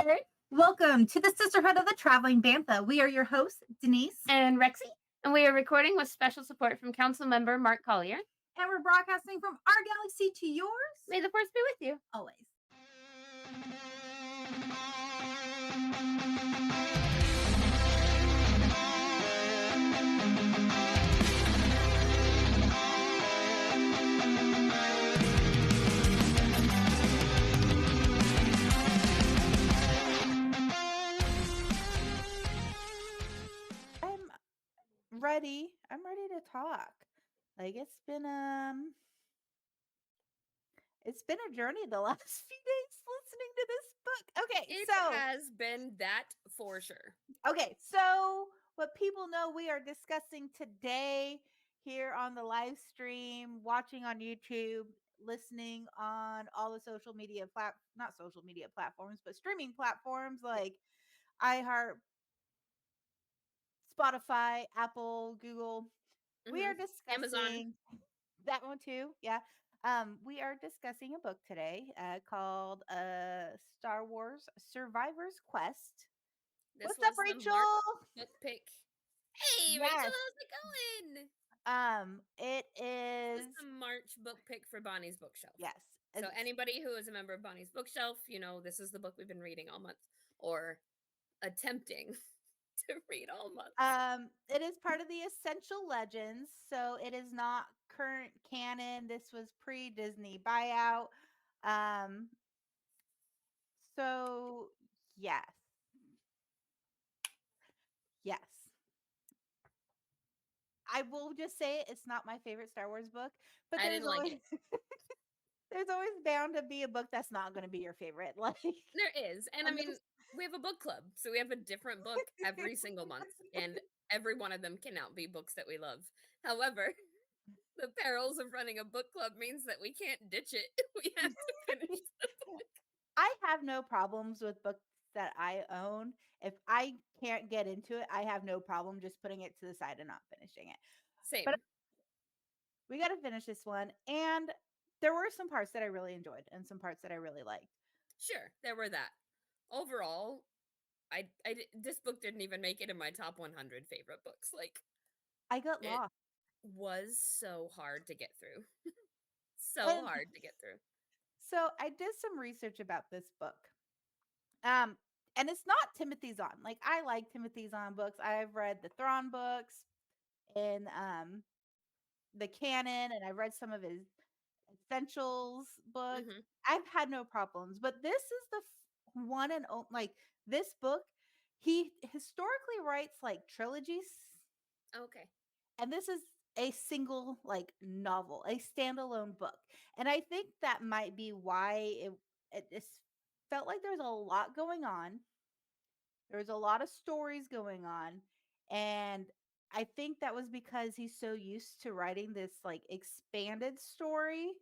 there. Welcome to the Sisterhood of the Traveling Bantha. We are your hosts, Denise and Rexy, and we are recording with special support from Council Member Mark Collier. And we're broadcasting from our galaxy to yours. May the force be with you. Always. I'm ready to talk. Like it's been a journey the last few days listening to this book. Okay, it has been that for sure. Okay, so what people know, we are discussing today here on the live stream, watching on YouTube, listening on all the social media not social media platforms, but streaming platforms like iHeart, Spotify, Apple, Google. We are discussing Amazon. That one too. Yeah. We are discussing a book today called Star Wars Survivor's Quest. What's up, Rachel? Book pick. Hey, yes. Rachel, how's it going? It is the March book pick for Bonnie's Bookshelf. Yes. So anybody who is a member of Bonnie's Bookshelf, this is the book we've been reading all month, or attempting to read all month. It is part of the Essential Legends, so it is not current canon. This was pre-Disney buyout. So yes. I will just say it's not my favorite Star Wars book, but I didn't like it. There's always bound to be a book that's not going to be your favorite. Like there is, and I mean, we have a book club, so we have a different book every single month, and every one of them cannot be books that we love. However, the perils of running a book club means that we can't ditch it. We have to finish the book. I have no problems with books that I own. If I can't get into it, I have no problem just putting it to the side and not finishing it. Same. But we got to finish this one. And there were some parts that I really enjoyed and some parts that I really liked. Sure, there were that. Overall, this book didn't even make it in my top 100 favorite books. Like, I got lost. It was so hard to get through. Hard to get through. So I did some research about this book. And it's not Timothy Zahn. Like, I like Timothy Zahn books. I've read the Thrawn books and the canon, and I've read some of his Essentials books. Mm-hmm. I've had no problems, but this is the one and only, like, this book, he historically writes like trilogies. Okay. And this is a single like novel, a standalone book. And I think that might be why it felt like there's a lot going on. There's a lot of stories going on. And I think that was because he's so used to writing this like expanded story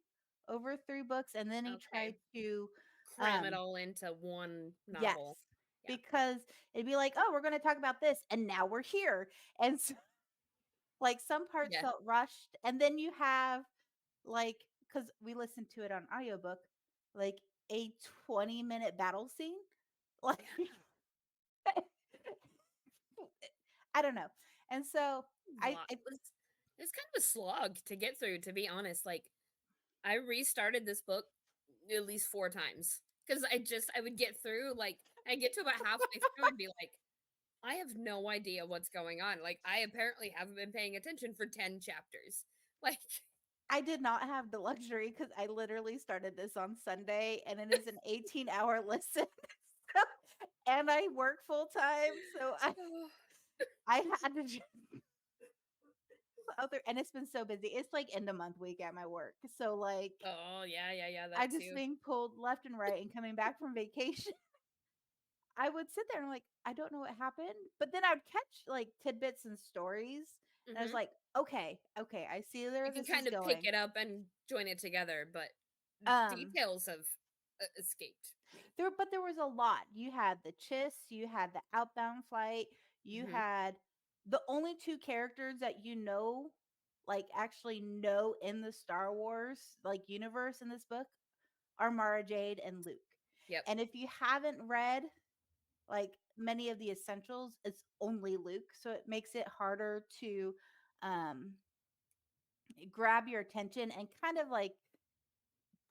over 3 books. And then he tried to cram it all into one novel. Yes. Yeah. Because it'd be like, oh, we're going to talk about this. And now we're here. And so, like, some parts felt rushed. And then you have like, because we listened to it on audiobook, like a 20-minute battle scene. Like, I don't know. And so it was kind of a slog to get through, to be honest. Like, I restarted this book at least 4 times because I would get through, like, I get to about halfway through and be like, I have no idea what's going on. Like, I apparently haven't been paying attention for 10 chapters. Like, I did not have the luxury because I literally started this on Sunday and it is an 18-hour listen. And I work full time, so I had to just and it's been so busy. It's like end of month week at my work. So like, oh yeah. I just being pulled left and right and coming back from vacation. I would sit there and like, I don't know what happened, but then I'd catch like tidbits and stories. And I was like, okay, I see there. You can kind of pick it up and join it together, but details have escaped. There was a lot. You had the Chiss, you had the outbound flight, you had the only 2 characters that like actually know in the Star Wars like universe in this book are Mara Jade and Luke. Yep. And if you haven't read like many of the essentials, it's only Luke, so it makes it harder to um grab your attention and kind of like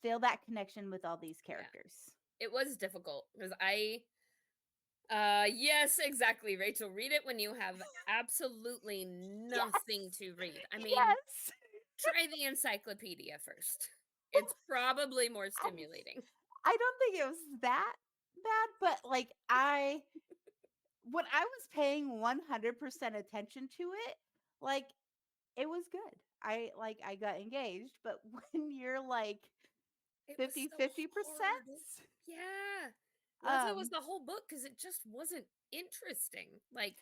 feel that connection with all these Yeah. characters. It was difficult because yes, exactly, Rachel. Read it when you have absolutely nothing Yes. to read. I mean, Yes. try the encyclopedia first. It's probably more I, stimulating. I don't think it was that bad, but like when I was paying 100% attention to it, like it was good. I got engaged, but when you're like It was 50 so 50%, hard. Yeah. Well, that's why it was um the whole book because it just wasn't interesting. Like,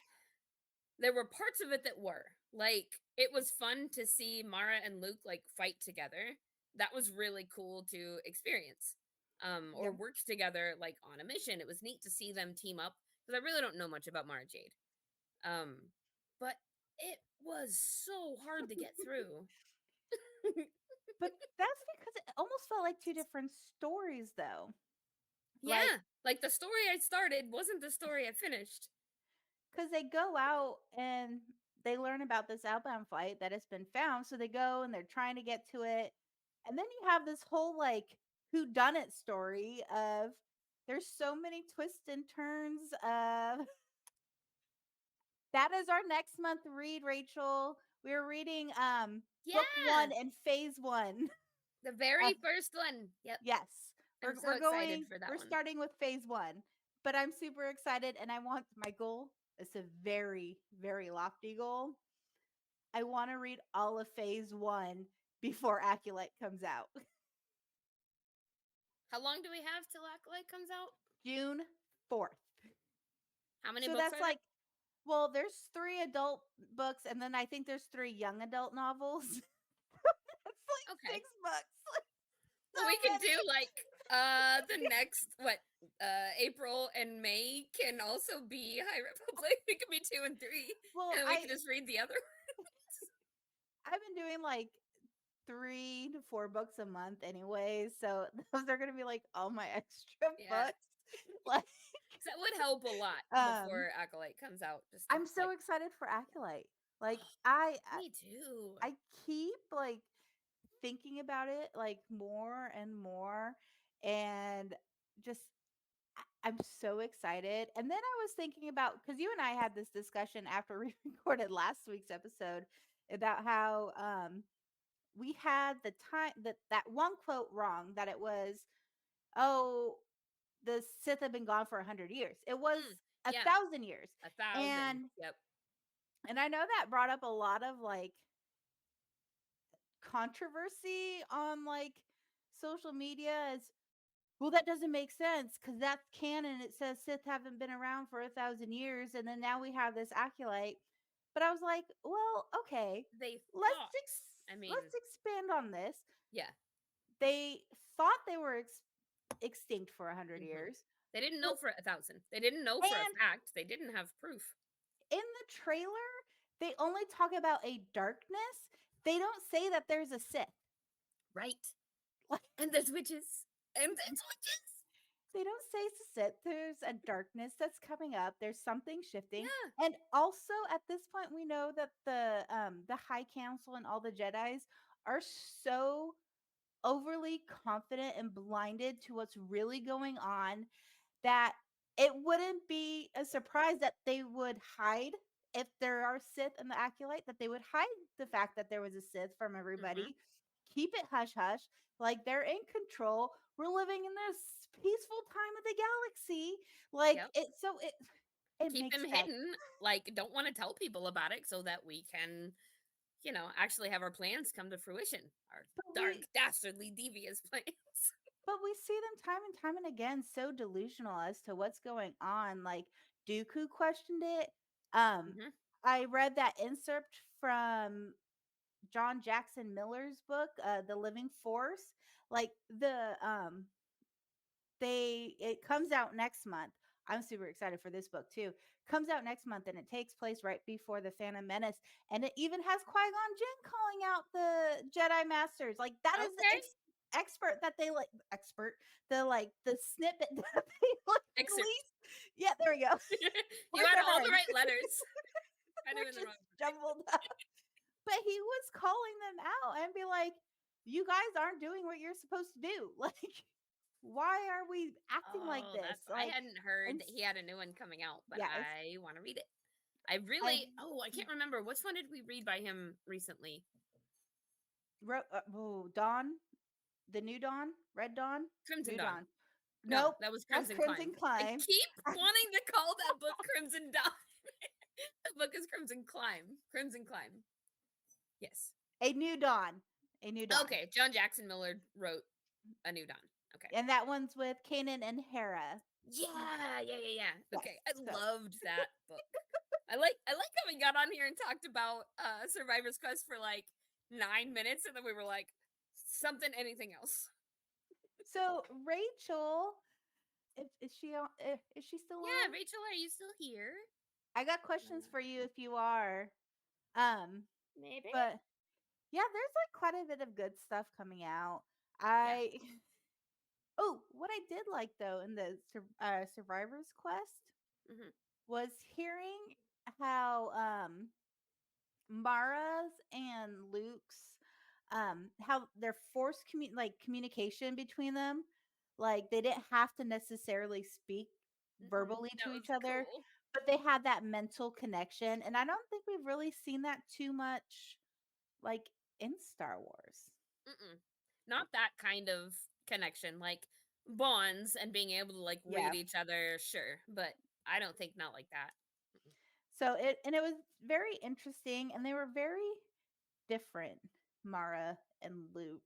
there were parts of it that were. Like, it was fun to see Mara and Luke like fight together. That was really cool to experience. Or yeah. work together like on a mission. It was neat to see them team up because I really don't know much about Mara Jade. Um, but it was so hard to get through. But that's because it almost felt like two different stories though. Like Yeah, like the story I started wasn't the story I finished. cuz they go out and they learn about this outbound flight that has been found, so they go and they're trying to get to it. And then you have this whole like who done it story of there's so many twists and turns of that is our next month read, Rachel. We're reading book Yeah, 1 in phase 1. the Uh, very first one. Yep, yes. I'm so We're excited going for that we're one. starting with phase 1. But I'm super excited and I want my goal. It's a very very lofty goal. I want to read all of phase 1 before Acolyte comes out. How long do we have till Acolyte comes out? June 4th. How many So books that's are there? like well, there's 3 adult books and then I think there's 3 young adult novels. It's like Okay. 6 books. Well, So we can do many. like the next what April and May can also be High Republic. It could be 2 and 3, Well, and then we can just read the other. I've been doing like 3 to 4 books a month anyway, so those are gonna be like all my extra Yeah, books. Like, so that would help a lot um, before Acolyte comes out. Just to I'm so like, excited for Acolyte. Like, oh, I me too. I keep like thinking about it like more and more, and just I'm so excited. And then I was thinking about because you and I had this discussion after we recorded last week's episode about how we had the time that one quote wrong that it was oh the Sith have been gone for 100 years. It was a Yeah, 1,000 years, 1,000. and Yep. I know that brought up a lot of like controversy on like social media as well. That doesn't make sense because that's canon. It says Sith haven't been around for 1,000 years, and then now we have this acolyte. But I was like, well, okay, They thought. I mean, let's expand on this. yeah. They thought they were extinct for 100 hmm years. They didn't know But for 1,000. They didn't know for a and fact. They didn't have proof. in the trailer, they only talk about a darkness. They don't say that there's a Sith. Right. Like And there's witches. And there's witches. they don't say it's a Sith. There's a darkness that's coming up. There's something shifting. Yeah. And also at this point we know that the High Council and all the Jedis are so overly confident and blinded to what's really going on that it wouldn't be a surprise that they would hide if there are Sith in the Acolyte, that they would hide the fact that there was a Sith from hmm everybody, keep it hush hush, like they're in control. We're living in this peaceful time of the galaxy, like Yep. it Keep makes them sense. hidden. Like, don't want to tell people about it so that we can, actually have our plans come to fruition. Our But dark, dastardly, devious plans. we see them time and time and again so delusional as to what's going on. Like Dooku questioned it. Um, hmm I read that insert from John Jackson Miller's book, The Living Force. Like it comes out next month. I'm super excited for this book too. Comes out next month and it takes place right before the Phantom Menace, and it even has Qui-Gon Jinn calling out the Jedi Masters. Like that is the Okay. expert that they like expert the like the snippet that they like Excerpt. released. Yeah, there we go. You Words had are all the hard. right letters. I We're knew in the just wrong. jumbled up. But he was calling them out and be like, "You guys aren't doing what you're supposed to do. Like, why are we acting like Oh, this?" that's I Like, hadn't heard and that he had a new one coming out, but yes, I want to read it. I I really I can't remember which one did we read by him recently. wrote Dawn, the New Dawn, Red Dawn, Crimson New Dawn. Dawn. No, Nope, that was that's Crimson Crimson Climb. I Climb. keep wanting to call that book Crimson Dawn. The book is Crimson Climb. Crimson Climb. Yes. A New Dawn. A New Dawn. Okay, John Jackson Miller wrote A New Dawn. Okay. And that one's with Kanan and Hera. Yeah. Okay, I so- loved that book. I like how we got on here and talked about Survivor's Quest for like 9 minutes, and then we were like, anything else. So Rachel, is she still Yeah, on? Rachel, are you still here? I got questions for you if you are. Maybe. But yeah, there's like quite a bit of good stuff coming out. Oh, what I did like though in the Survivor's Quest Mhm. was hearing how Mara's and Luke's how their forced communication between them, like they didn't have to necessarily speak verbally That to was each other, cool. but they had that mental connection, and I don't think we've really seen that too much like in Star Wars. Not that kind of connection, like bonds and being able to like Yeah. read each other, sure, but I don't think not like that. So it was very interesting, and they were very different, Mara and Luke.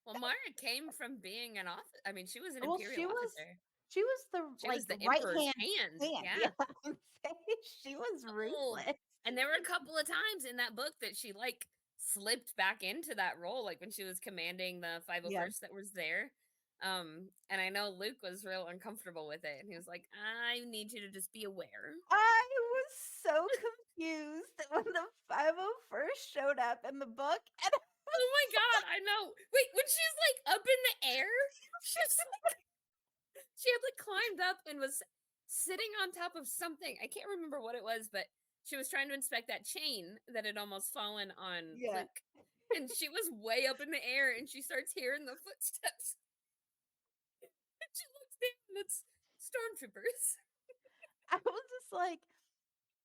Well, Mara came from being an officer. I mean, she was an Well, imperial officer. she was the She like was the right emperor's hand hand. hand. Yeah. Yeah, I'm saying she was Oh, ruthless. and there were a couple of times in that book that she like slipped back into that role, like when she was commanding the 501st that was there. And I know Luke was real uncomfortable with it, and he was like, "I need you to just be aware." I was so confused when the 501st showed up in the book, and Oh my god, I know. Wait, when she's like up in the air, she's like, she had like climbed up and was sitting on top of something. I can't remember what it was, but she was trying to inspect that chain that had almost fallen on Yeah. Luke. And she was way up in the air, and she starts hearing the footsteps. And she looks down, and it's stormtroopers. I was just like,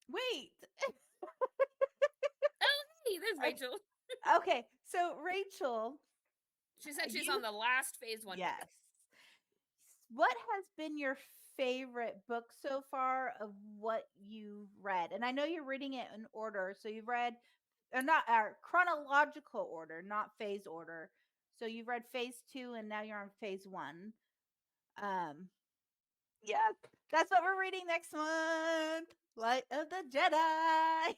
wait. Oh, hey, there's Rachel. Okay, so Rachel, She said she's you- on the last phase 1 book. yes. What has been your favorite book so far of what you've read? And I know you're reading it in order, so you've read or not chronological order, not phase order. So you've read phase 2 and now you're on phase 1. Yeah, that's what we're reading next month. Light of the Jedi.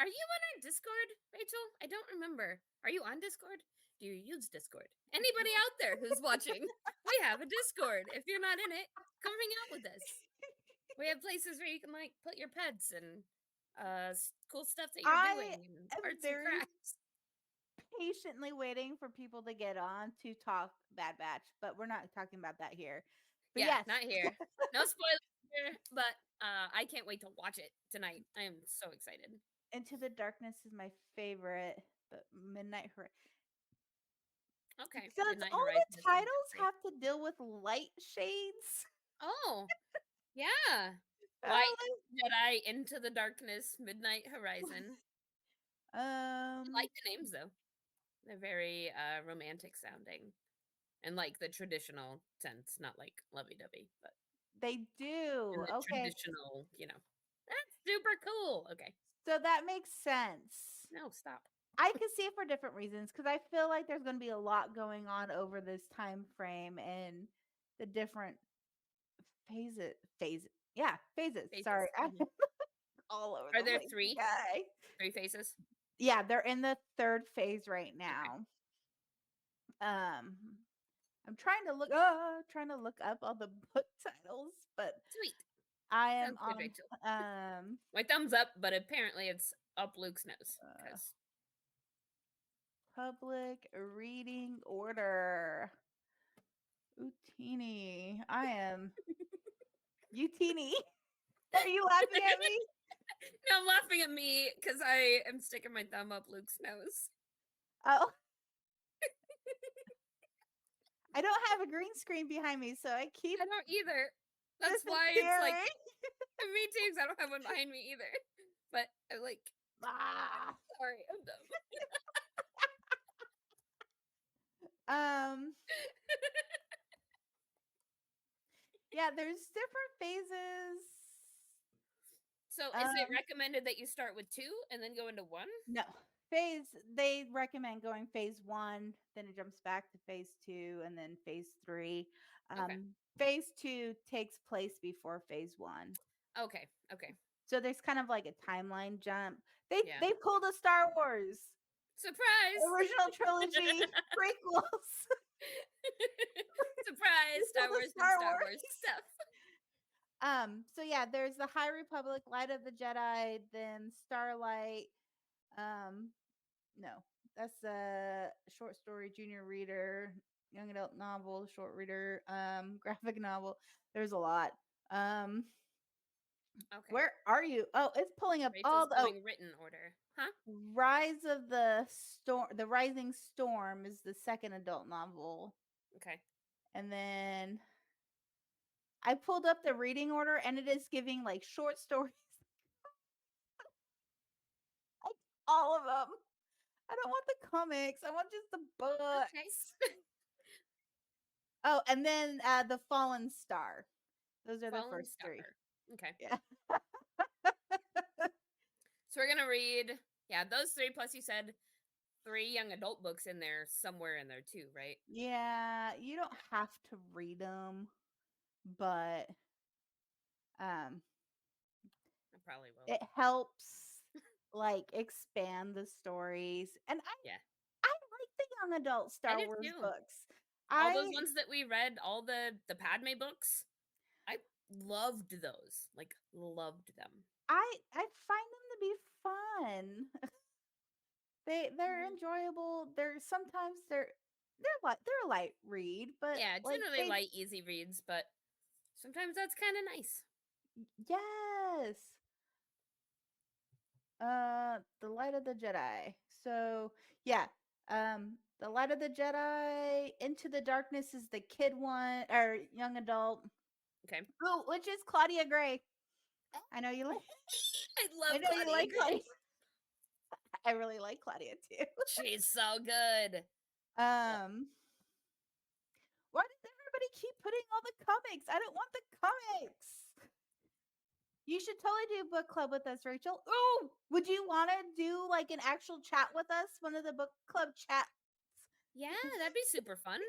Are you on our Discord, Rachel? I don't remember. Are you on Discord? Do you use Discord? Anybody out there who's watching? We have a Discord. If you're not in it, come hang out with us. We have places where you can like put your pets and cool stuff that you're I doing and am arts and very crafts. patiently waiting for people to get on to talk Bad Batch, but we're not talking about that here. But Yeah, yes, not here. No spoilers here, but I can't wait to watch it tonight. I am so excited. Into the Darkness is my favorite, but Midnight Horizon. Okay. So Midnight all Horizon the is my titles favorite. have to deal with light shades. Oh, yeah. I Light Jedi, Into the Darkness, Midnight Horizon. I like- like the names though. They're very romantic sounding. And like the traditional sense, not like lovey-dovey, but they in do. the Okay, traditional, That's super cool. Okay. so that makes sense. No, stop. I can see it for different reasons because I feel like there's going to be a lot going on over this time frame and the different phases. Phases. Sorry, I'm Phases. all over. Are the there place, 3? guy. 3 phases? Yeah, they're in the 3rd phase right now. I'm trying to look up all the book titles, but Sweet. I am Sounds good, on Rachel. My thumbs up, but apparently it's up Luke's nose. 'Cause public reading order. Utini. I am You teeny. Are you laughing at me? No, I'm laughing at me because I am sticking my thumb up Luke's nose. Oh. I don't have a green screen behind me, so I keep I don't either. That's why it's disappearing. like me too, 'cause I don't have one behind me either. But I'm like, Ah. sorry, I'm dumb. Yeah, there's different phases. So is it Um, recommended that you start with 2 and then go into 1? no. They recommend going phase 1, then it jumps back to phase 2 and then phase 3. Okay. Phase 2 takes place before phase 1. Okay. Okay. So there's kind of like a timeline jump. They Yeah. they pulled a Star Wars Surprise! original trilogy prequels. Surprise! Star pulled a Wars and Star Star Wars. Wars stuff. So yeah, there's the High Republic, Light of the Jedi, then Starlight. No, that's a short story, junior reader, young adult novel, short reader, graphic novel. There's a lot. Okay. Where are you? Oh, it's pulling up all Rachel's the going written order. Huh? Rise of the Storm. The Rising Storm is the second adult novel, Okay. and then I pulled up the reading order, and it is giving like short stories, like all of them. I don't want the comics. I want just the books. Okay. Oh, and then the Fallen Star. Those are the Fallen first Star. 3. Okay. Yeah. So we're gonna read, yeah, those 3 plus you said 3 young adult books in there somewhere in there too, right? Yeah, you don't have to read them, but um I probably will. it helps like expand the stories. And Yeah. I like the young adult I Star do Wars too. books. All those I ones that we read, all the Padme books, I loved those. Like loved them. I find them to be fun. They're Mhm. enjoyable. They're a light read, but Yeah, like generally light, easy reads, but sometimes that's kind of nice. yes. The Light of the Jedi. So yeah, the Light of the Jedi, Into the Darkness is the kid one or young adult. Okay. Oh, which is Claudia Gray. I know you like. I love I know you Claudia like Gray. Claudia. I really like Claudia too. She's so good. Why does everybody keep putting all the comics? I don't want the comics. You should totally do book club with us, Rachel. Oh, would you want to do like an actual chat with us? One of the book club chats? Yeah, that'd be super fun.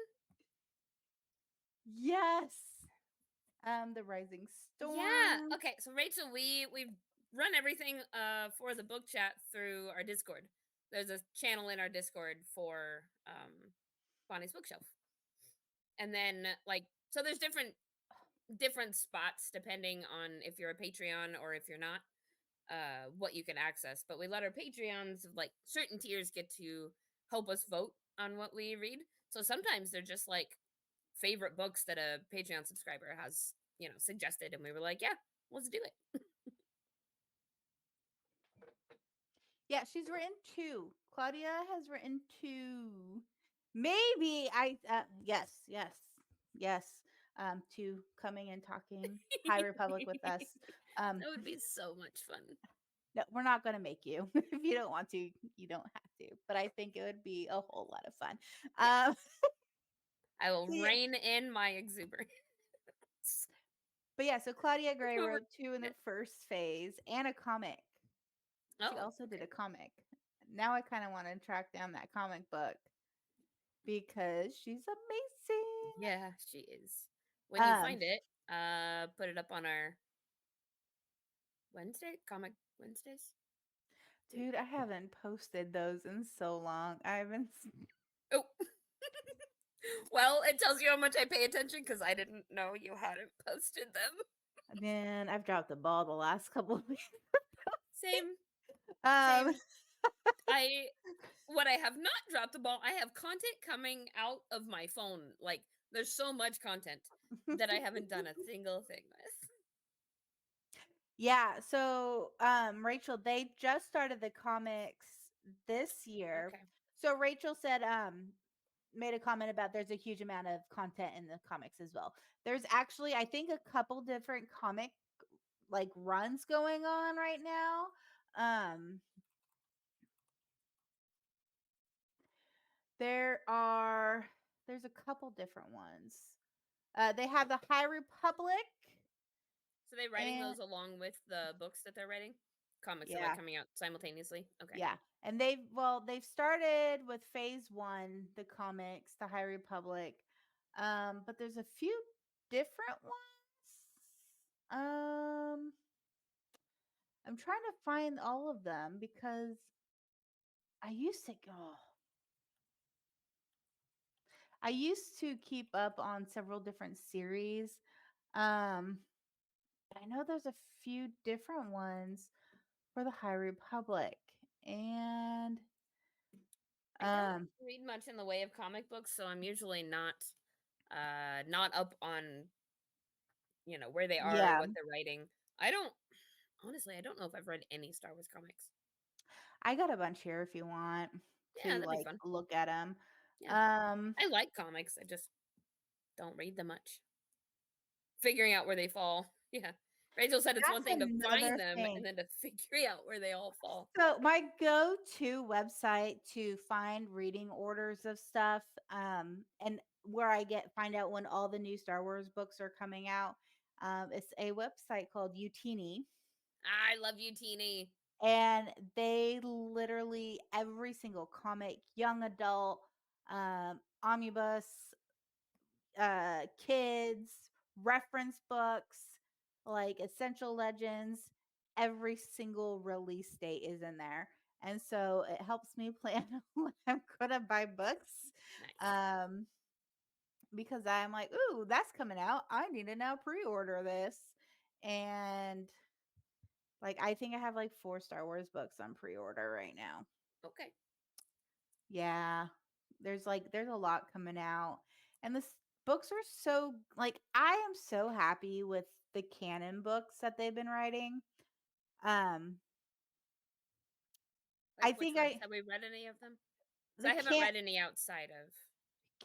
Yes. The Rising Storm. Yeah. Okay, so Rachel, we've run everything for the book chat through our Discord. There's a channel in our Discord for Bonnie's Bookshelf. And then like so there's different spots depending on if you're a Patreon or if you're not, what you can access. But we let our Patreons of like certain tiers get to help us vote on what we read. So sometimes they're just like favorite books that a Patreon subscriber has, suggested, and we were like, yeah, let's do it. Yeah, she's written 2. Claudia has written 2. Maybe yes. To coming and talking High Republic with us. That would be so much fun. No, we're not going to make you. If you don't want to, you don't have to. But I think it would be a whole lot of fun. Yeah. I will yeah. rein in my exuberance. But yeah, so Claudia Gray Over wrote 2 in the first phase and a comic. She Oh, also did okay. a comic. Now I kind of want to track down that comic book because she's amazing. Yeah, she is. When you find it, put it up on our Comic Wednesdays. Dude, I haven't posted those in so long. I haven't. Oh. Well, it tells you how much I pay attention because I didn't know you hadn't posted them. Man, I've dropped the ball the last couple of weeks. Same. Um, What I have not dropped the ball, I have content coming out of my phone. Like, there's so much content that I haven't done a single thing with. Yeah, so Rachel, they just started the comics this year. Okay. So Rachel said made a comment about there's a huge amount of content in the comics as well. There's actually I think a couple different comic like runs going on right now. There's a couple different ones. They have the High Republic So they writing and those along with the books that they're writing? Comics are like yeah, coming out simultaneously. Okay. yeah. And they've started with phase 1, the comics, the High Republic. But there's a few different ones. I'm trying to find all of them because I used to go. I used to keep up on several different series. Um, I know there's a few different ones for the High Republic. And I don't um read much in the way of comic books, so I'm usually not up on, where they are or yeah, what they're writing. I don't honestly, I don't know if I've read any Star Wars comics. I got a bunch here if you want Yeah, to that'd be like fun. look at them. Yeah. Um I like comics. I just don't read them much. Figuring out where they fall. Yeah. Rachel said it's one that's thing to find another them and thing. then to figure out where they all fall. So my go-to website to find reading orders of stuff, and where I get find out when all the new Star Wars books are coming out, it's a website called Utini, I love you, Teeny. and they literally every single comic, young adult, omnibus, kids, reference books, like essential legends, every single release date is in there. And so it helps me plan when I'm gonna buy books. Nice. Um, because I'm like, ooh, that's coming out. I need to now pre-order this. And like I think I have like 4 Star Wars books on pre-order right now. Okay. Yeah. There's a lot coming out. And this books are so like I am so happy with the canon books that they've been writing. Um Like I which think ones? I Have we read any of them? So the I haven't read any outside of.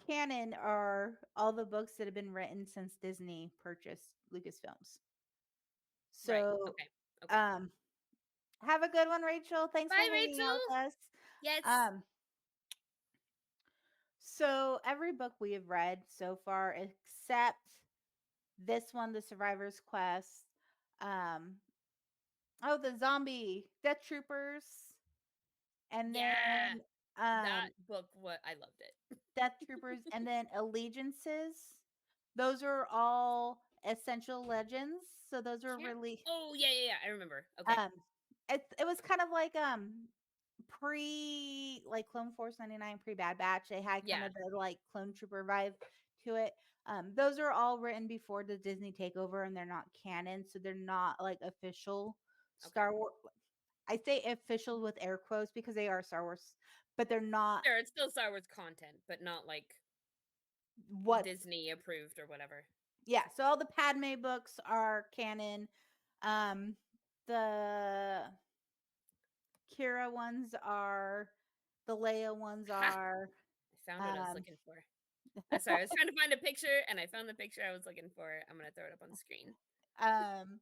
canon are all the books that have been written since Disney purchased Lucasfilms. Right. So Okay. Okay. um have a good one, Rachel. Thanks for Bye, hanging out Rachel. with us. Yes. Um so every book we have read so far except this one, The Survivor's Quest, um, oh, the Zombie Death Troopers, and Yeah. then That book, what I loved it. Death Troopers, and then Allegiances. Those are all Essential Legends. So those were Can't. really Oh yeah, yeah, yeah. I remember. Okay. um it was kind of like pre like Clone Force 99, pre Bad Batch. They had kind Yeah. of the like clone trooper vibe to it. Those are all written before the Disney takeover and they're not canon, so they're not like official Okay. Star Wars. I say official with air quotes because they are Star Wars, but they're not Sure, it's still Star Wars content, but not like what. Disney approved or whatever. Yeah, so all the Padme books are canon. Um, the Kira ones are, the Leia ones Ha! are. I found what I was Um, looking for. Sorry, I was trying to find a picture and I found the picture I was looking for. I'm gonna throw it up on the screen. um,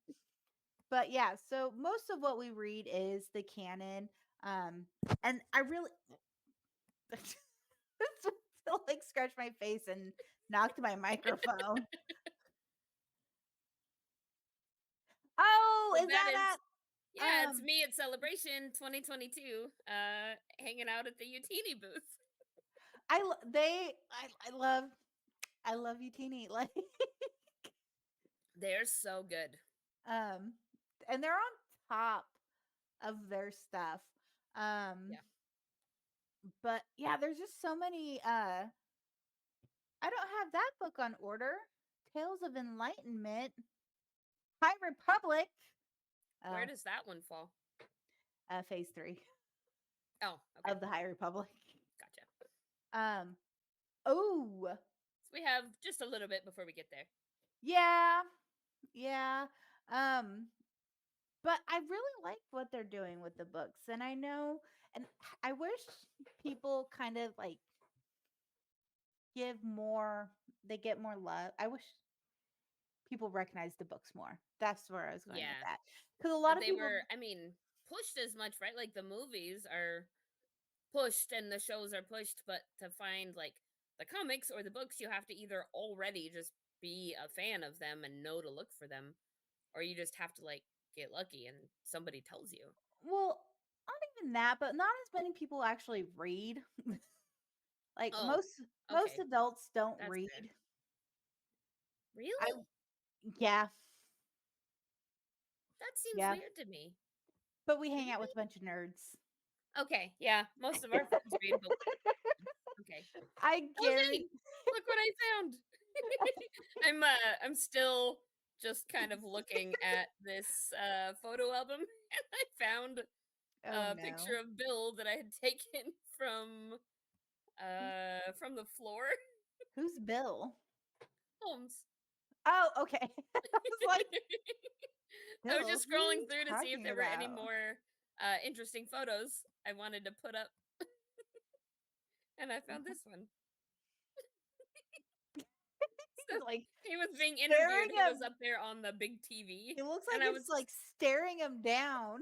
but yeah, so most of what we read is the canon. And I really like scratched my face and knocked my microphone. Oh, So is that is, that yeah, at it's me at Celebration 2022, hanging out at the Utini booth. I love you teeny like They're so good. um and they're on top of their stuff. Um Yeah. but yeah, there's just so many I don't have that book on order. Tales of Enlightenment, High Republic, Where uh does that one fall? phase 3 Oh, okay. of the High Republic. Gotcha. Um oh, So we have just a little bit before we get there. yeah. Yeah. Um But I really like what they're doing with the books, and I know, and I wish people kind of like give more. They get more love. I wish people recognize the books more. That's where I was going with Yeah. that. Because a lot That of they people, were, I mean, pushed as much, right? Like the movies are pushed and the shows are pushed, but to find like the comics or the books, you have to either already just be a fan of them and know to look for them, or you just have to like get lucky and somebody tells you. well, not even that, but not as many people actually read. Like Oh, most okay. adults don't That's read. fair. I Really? Yeah, That seems yeah, weird to me. but we hang out with Really? a bunch of nerds. Okay, yeah. Most of our friends read, but okay. I Oh, hey, guarantee. look what I found. I'm still just kind of looking at this photo album and I found Oh a picture no. of Bill that I had taken Who's from the floor. who's Bill? Holmes. Oh, okay. I was like, I was Bill, just who are scrolling you through to see if talking there were any about? more interesting photos I wanted to put up, and I found this one. So He's like he was being interviewed. staring He was him. up there on the big TV, It looks and like I it's was like staring him down.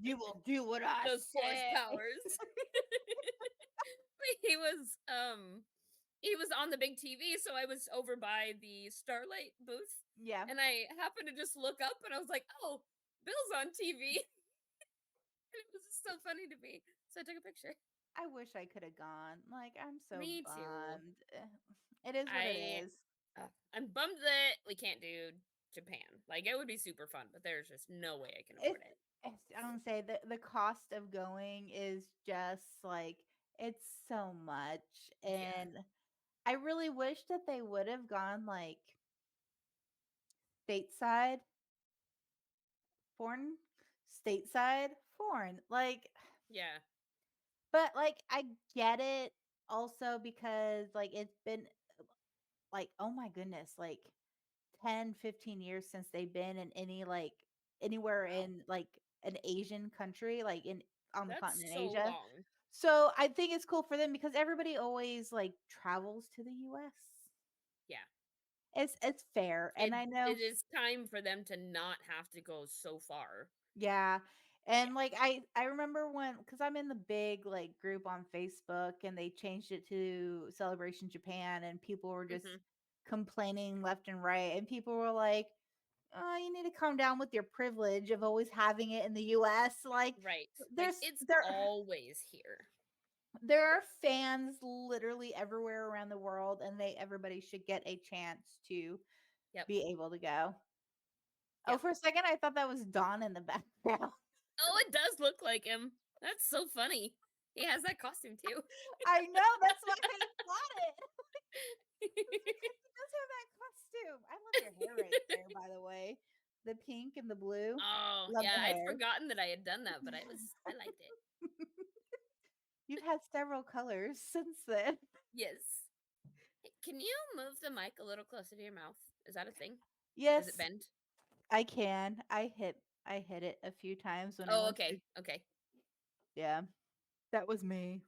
You will do what I those force say. powers. he was he was on the big TV, so I was over by the Starlight booth, Yeah. and I happened to just look up, and I was like, "Oh, Bill's on TV," and it was just so funny to me. So I took a picture. I wish I could have gone. Like, I'm so Me too. bummed. It is what it I is. I'm bummed that we can't do Japan. Like it would be super fun, but there's just no way I can afford it. I don't say the cost of going is just like it's so much, Yeah. and I really wish that they would have gone like stateside, foreign, stateside, foreign. Like, Yeah. but like I get it also because like it's been like oh my goodness, like 10, 15 years since they've been in any like anywhere Wow. in like an Asian country, like in on the That's continent so Asia. long. So I think it's cool for them because everybody always like travels to the US. Yeah. It's fair. And I know, It is time for them to not have to go so far. yeah. Yeah. And like I remember when because I'm in the big like group on Facebook and they changed it to Celebration Japan and people were just Mhm. complaining left and right. And people were like, oh, you need to calm down with your privilege of always having it in the US. Like Right. Like there's it's there always here. there are fans literally everywhere around the world and everybody should get a chance to Yep. be able to go. Oh, Yep. for a second I thought that was Dawn in the background. Oh, it does look like him. That's so funny. He has that costume too. I know, that's why I thought it. He does have that costume. I love your hair right there, by the way. The pink and the blue. Oh, Love yeah, the I'd hair. forgotten that I had done that, but I liked it. You've had several colors since then. Yes. Hey, can you move the mic a little closer to your mouth? Is that a thing? Does it Yes, bend? I can. I hit it a few times when I Oh, went to okay. Okay. yeah. That was me.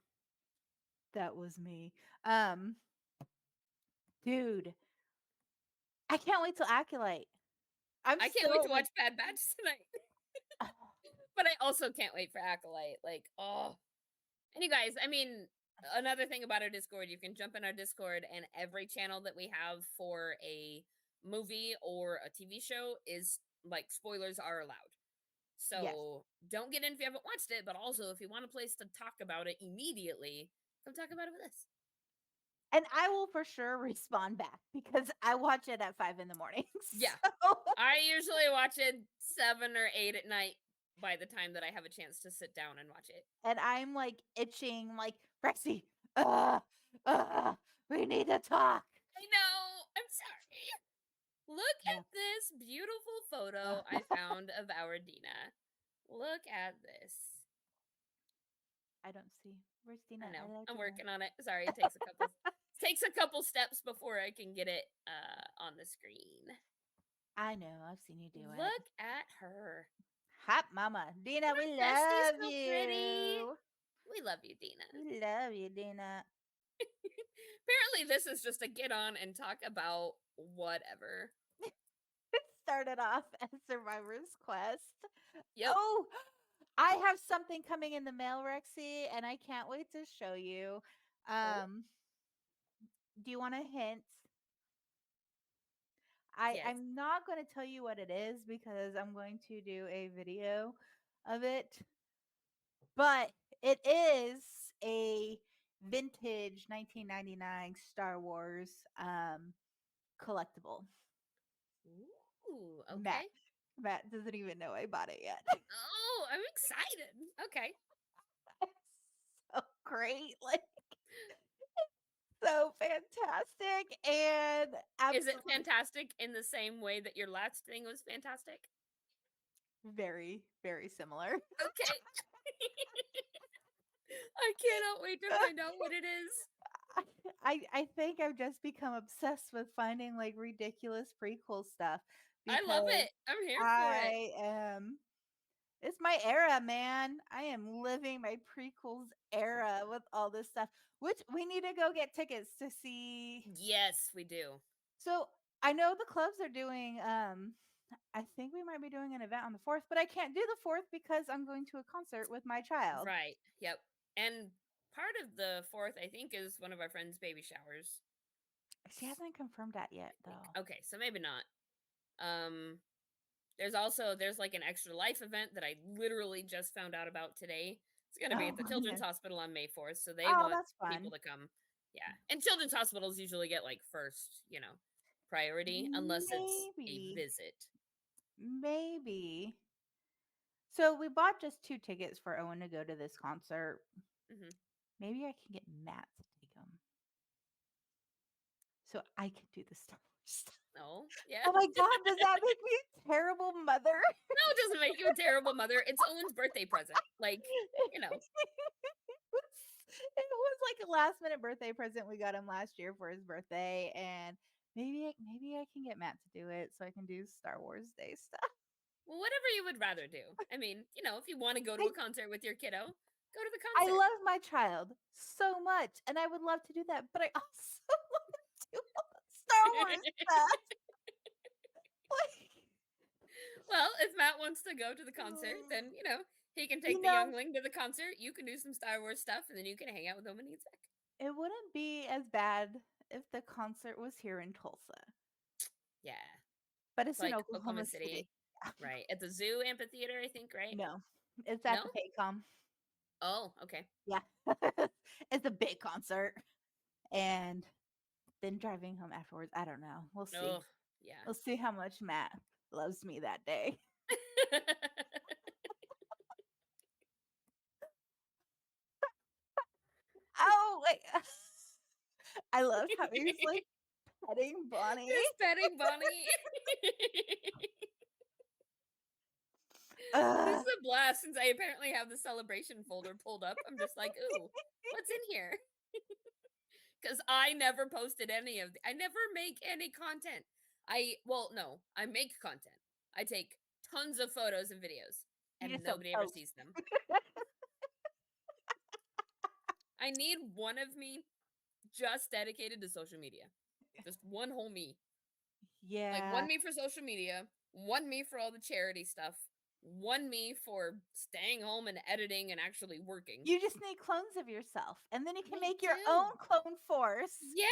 That was me. Um, dude, I can't wait till Acolyte. I'm I can't wait still to like watch Bad Batch tonight. But I also can't wait for Acolyte. Like, oh. And you guys, I mean, another thing about our Discord, you can jump in our Discord and every channel that we have for a movie or a TV show is like spoilers are allowed. yes. So don't get in if you haven't watched it, but also if you want a place to talk about it immediately, come talk about it with us. And I will for sure respond back because I watch it at 5 in the morning. Yeah. So, I usually watch it 7 or 8 at night by the time that I have a chance to sit down and watch it. and I'm like itching, like, Rexy, uh, we need to talk. I know. I'm sorry. Look Yeah. at this beautiful Uh, photo I found of our Dina. Look at this. I don't see. Where's Dina? I know. I like I'm Dina. working on it. Sorry, it takes a couple steps before I can get it on the screen. I know. I've seen you do it. Look at her. Hot mama. Dina, we Bestie's love so pretty. you. We love you, Dina. We love you, Dina. Apparently, this is just a get on and talk about whatever. It started off as Survivor's Quest. Yep. Oh, I have something coming in the mail, Rexy, and I can't wait to show you. Do you want a hint? Yes. I'm not going to tell you what it is because I'm going to do a video of it, but it is a vintage 1999 Star Wars collectible. Ooh, okay. Matt doesn't even know I bought it yet. Oh, I'm excited. Okay. So great. Like, so fantastic. And Is it absolutely fantastic in the same way that your last thing was fantastic? very, very similar. Okay. I cannot wait to find out what it is. I think I've just become obsessed with finding like ridiculous prequel stuff. I love because it. I'm here for it. I am. It's my era, man. I am living my prequels era with all this stuff. Which we need to go get tickets to see. Yes, we do. So I know the clubs are doing. I think we might be doing an event on the 4th, but I can't do the 4th because I'm going to a concert with my child. Right. Yep. And part of the 4th, I think, is one of our friends' baby showers. She hasn't confirmed that yet, though. Okay, so maybe not. There's like an Extra Life event that I literally just found out about today. It's gonna be at the Children's Hospital on May 4th, so they want that's fun. people to come. Yeah, and children's hospitals usually get like first, priority unless it's a visit. Maybe. So we bought just 2 tickets for Owen to go to this concert. Mhm. Maybe I can get Matt to take him. So I can do the Star Wars stuff. Oh, yeah. Oh my god, does that make me a terrible mother? No, it doesn't make you a terrible mother. It's Owen's birthday present. Like, It was like a last minute birthday present we got him last year for his birthday, and maybe I can get Matt to do it so I can do Star Wars Day stuff. well, whatever you would rather do. I mean, if you want to go to a concert with your kiddo, go to the I concert. love my child so much, and I would love to do that, but I also want to do all the Star Wars stuff. Like, Well, if Matt wants to go to the concert, then he can take You the know- youngling to the concert. You can do some Star Wars stuff, and then you can hang out with Owen and Zach. it wouldn't be as bad if the concert was here in Tulsa, Yeah, but it's like in Oklahoma City. right at the Zoo Amphitheater, I think. Right? No, it's at No? the Paycom. Oh, okay. Yeah, it's a big concert, and then driving home afterwards. I don't know. We'll see. Oh, yeah. We'll see how much Matt loves me that day. Oh wait, I love how he's like petting Bonnie. He's petting Bonnie. This is a blast since I apparently have the celebration folder pulled up. I'm just like, ooh, what's in here? Because I never posted any of I never make any content. I make content. I take tons of photos and videos, You and just don't nobody ever post. sees them. I need one of me just dedicated to social media. Just one whole me. Yeah. Like one me for social media, one me for all the charity stuff, one me for staying home and editing and actually working. You just need clones of yourself, and then you can I make your do. own clone force. Yeah,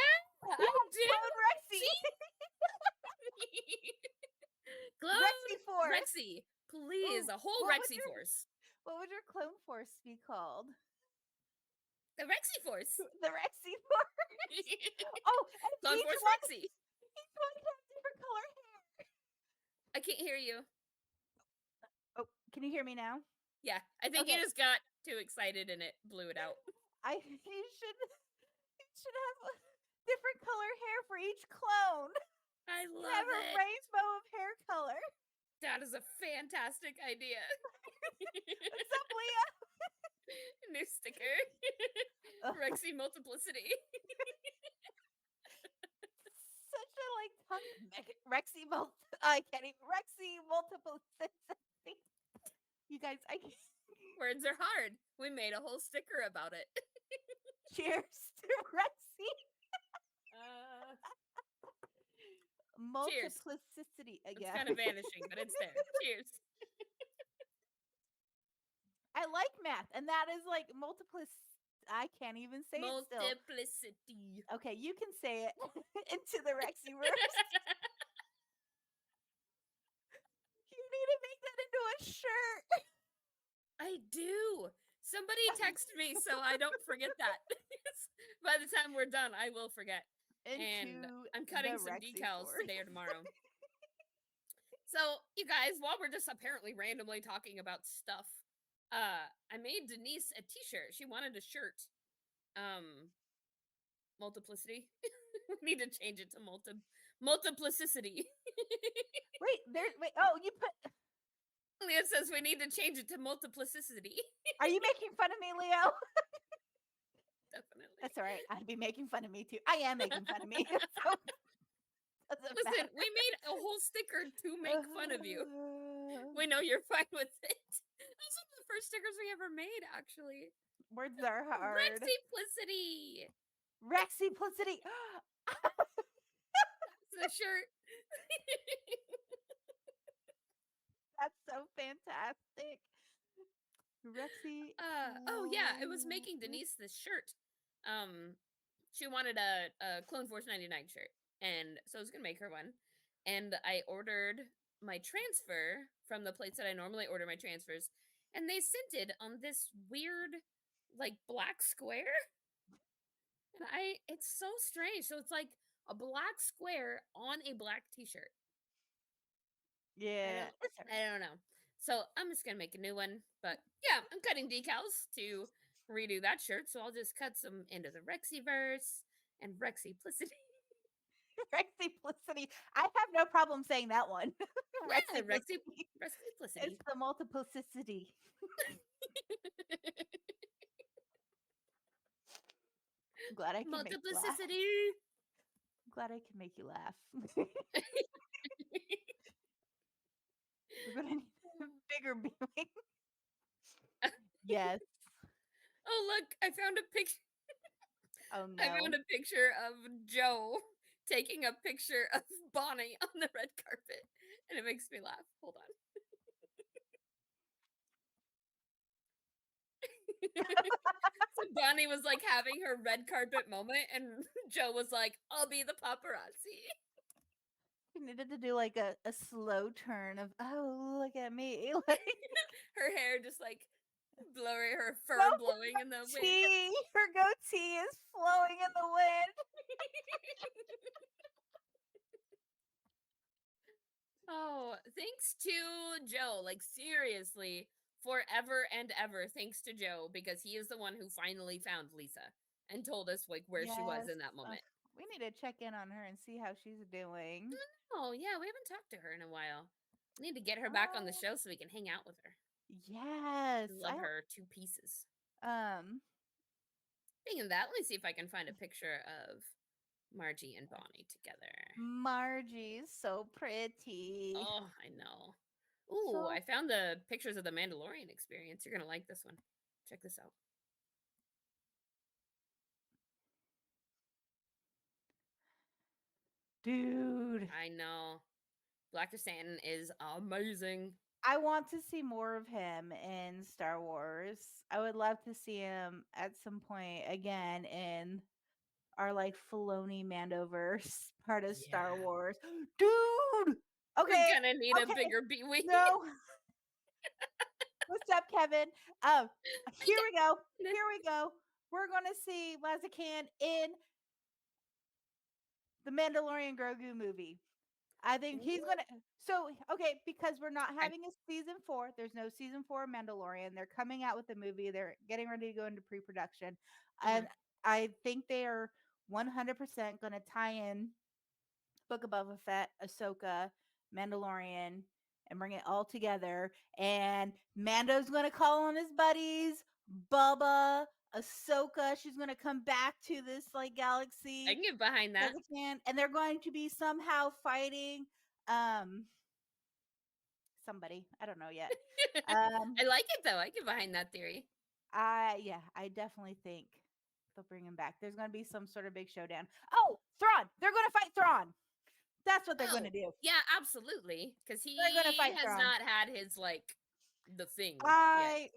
I do. Clone Rexy. Clone Rexy Force. Rexy, please, Ooh, a whole what would Rexy your- force. What would your clone force be called? The Rexy force. The Rexy Force. Oh, and Clone each Force one, Rexy. each one has different color hair. I can't hear you. Oh, can you hear me now? Yeah, I think Okay. you just got too excited and it blew it out. You should have a different color hair for each clone. I You love have a it. rainbow of hair color. That is a fantastic idea. What's up, Leah? New sticker. Rexy multiplicity. Such a like tongue Rexy I can't even. Rexy multiplicity. You guys, I can't. Words are hard. We made a whole sticker about it. Cheers to Rexy. Uh, Multiplicity it's again. kind of vanishing, but it's there. Cheers. I like math, and that is like I can't even say it still. Multiplicity. Okay, you can say it into the Rexiverse. You need to make that into a shirt. I do. Somebody text me so I don't forget that. By the time we're done, I will forget. And Into I'm cutting the some decals Rexiverse. today or tomorrow. So, you guys, while we're just apparently randomly talking about stuff, I made Denise a t-shirt. She wanted a shirt. Multiplicity. We need to change it to multiplicity. Wait. Oh, you put. Leah says we need to change it to multiplicity. Are you making fun of me, Leo? Definitely. That's all right. I'd be making fun of me too. I am making fun of me. So doesn't Listen, matter. we made a whole sticker to make fun of you. We know you're fine with it. Those are the first stickers we ever made, actually. Words are hard. Rexiplicity. Rexiplicity. It's the shirt. That's so fantastic. Rexy. Oh yeah, I was making Denise this shirt. She wanted a Clone Force 99 shirt, and so I was gonna make her one. And I ordered my transfer from the place that I normally order my transfers, and they sent it on this weird, like, black square. And it's so strange. So it's like a black square on a black t-shirt. Yeah. It's all right. I don't know. So I'm just gonna make a new one. But yeah, I'm cutting decals to redo that shirt. So I'll just cut some into the Rexiverse and Rexiplicity. Rexiplicity. I have no problem saying that one. Yeah, Rexiplicity. Rexiplicity. It's the multiplicity. I'm glad I can make you laugh. Multiplicity. I'm glad I can make you laugh. We're gonna need a bigger viewing. Yes. Oh look, I found a picture. Oh I no. found a picture of Joe taking a picture of Bonnie on the red carpet, and it makes me laugh. Hold on. So Bonnie was like having her red carpet moment, and Joe was like, "I'll be the paparazzi." We needed to do like a slow turn of look at me. Like Her hair just like blowing, her fur blowing in the wind. her goatee is flowing in the wind. Oh, thanks to Joe. Like, seriously, forever and ever, thanks to Joe, because he is the one who finally found Lisa and told us like where she was in that moment. We need to check in on her and see how she's doing. Oh yeah, we haven't talked to her in a while. We need to get her back on the show so we can hang out with her. Yes. I love her two pieces. Um Speaking of that, let me see if I can find a picture of Margie and Bonnie together. Margie's so pretty. Oh, I know. Ooh, So- I found the pictures of the Mandalorian experience. You're gonna like this one. Check this out. Dude. I know. Black Stanton is amazing. I want to see more of him in Star Wars. I would love to see him at some point again in our like Filoni Mandoverse part of Star Yeah. Wars. Dude. Okay. We're gonna need a bigger B-wing. No. What's up, Kevin? Here we go. Here we go. We're gonna see Blaziken in the Mandalorian Grogu movie. I think he's Ooh. gonna. So okay, because we're not having a season 4. There's no season 4 of Mandalorian. They're coming out with the movie. They're getting ready to go into pre-production, and I think they are 100% going to tie in Book of Boba Fett, Ahsoka, Mandalorian, and bring it all together. And Mando's going to call on his buddies, Bubba, Ahsoka. She's going to come back to this like galaxy. I can get behind that. And they're going to be somehow fighting somebody. I don't know yet. Um, I like it though. I get behind that theory. I definitely think they'll bring him back. There's gonna be some sort of big showdown. Oh, Thrawn! They're gonna fight Thrawn. That's what they're Oh, gonna do. yeah, absolutely. Because They're gonna he fight has Thrawn. not had his like the thing yet. I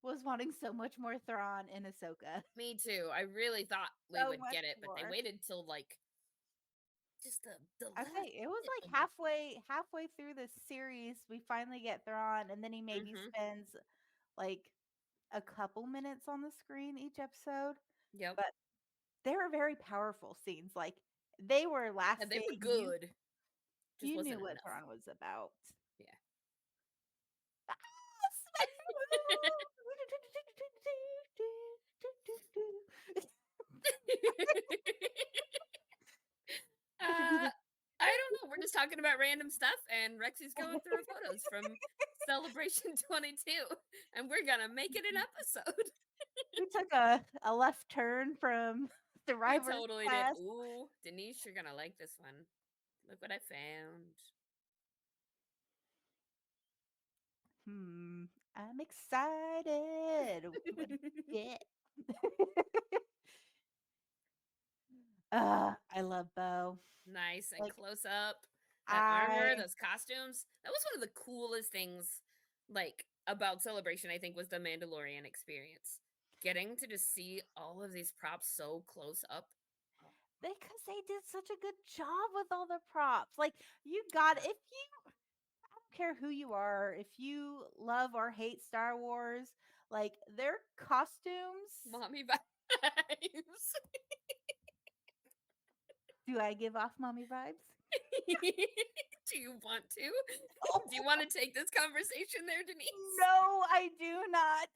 was wanting so much more Thrawn in Ahsoka. Me too. I really thought we So would much get it, but they more. waited till like just the I last say it was bit like of it. halfway through the series, we finally get Thrawn, and then he maybe Mhm. spends like a couple minutes on the screen each episode. Yep. But they were very powerful scenes. Like they were And lasting. they were good. Just You wasn't knew what enough. Thrawn was about. Yeah. Ah, I don't know. We're just talking about random stuff, and Rexy's going through her photos from Celebration 22, and we're gonna make it an episode. We took a left turn from the We Survivor's totally did. Quest. Ooh, Denise, you're gonna like this one. Look what I found. I'm excited. What do you get? I love Bo. Nice and Like close up. That I armor, those costumes. That was one of the coolest things, like about Celebration. I think was the Mandalorian experience. Getting to just see all of these props so close up. because they did such a good job with all the props. Like you got if you I don't care who you are, if you love or hate Star Wars, like their costumes. Mommy vibes. Do I give off mommy vibes? Do you want to? Oh, Do you want to take this conversation there, Denise? no, I do not.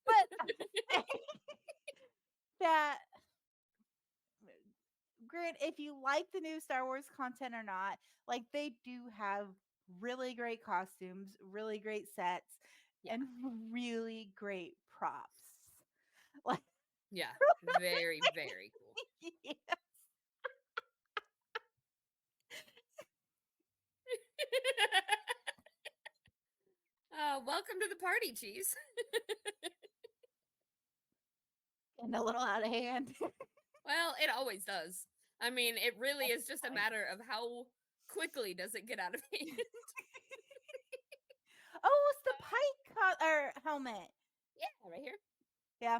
But that Grant, if you like the new Star Wars content or not, like they do have really great costumes, really great sets, Yeah. and really great props. Like Yeah, very, very cool. yeah. Welcome to the party, Cheese. And a little out of hand. Well, it always does. I mean, it really is just a fine. matter of how quickly does it get out of hand. Oh, it's the Pike or helmet. Yeah, right here. Yeah.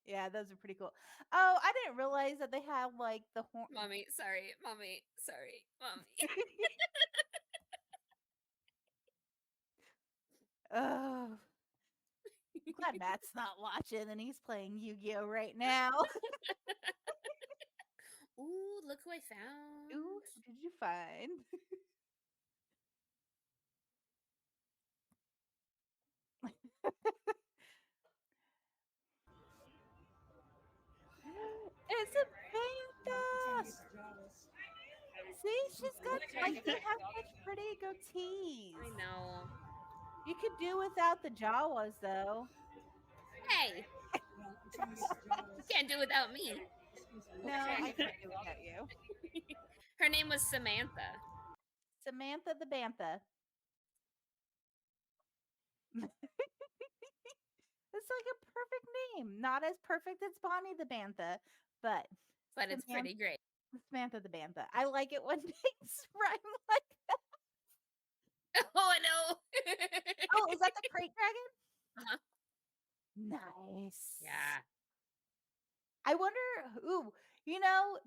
Yeah, those are pretty cool. Oh, I didn't realize that they have like the horn. Mommy, sorry. Mommy, sorry. Mommy. Oh, I'm glad Matt's not watching and he's playing Yu-Gi-Oh right now. Ooh, look who I found. Ooh, who did you find? It's a Panther. See, she's got like they have such pretty goatees. I know. You could do without the Jawas though. Hey, you can't do without me. No, I can't do without you. Her name was Samantha. Samantha the Bantha. It's like a perfect name. Not as perfect as Bonnie the Bantha, but But it's pretty great. Samantha the Bantha. I like it when names rhyme like that. Oh, I know. Oh, is that the crate dragon? Uh-huh. Nice. Yeah. I wonder,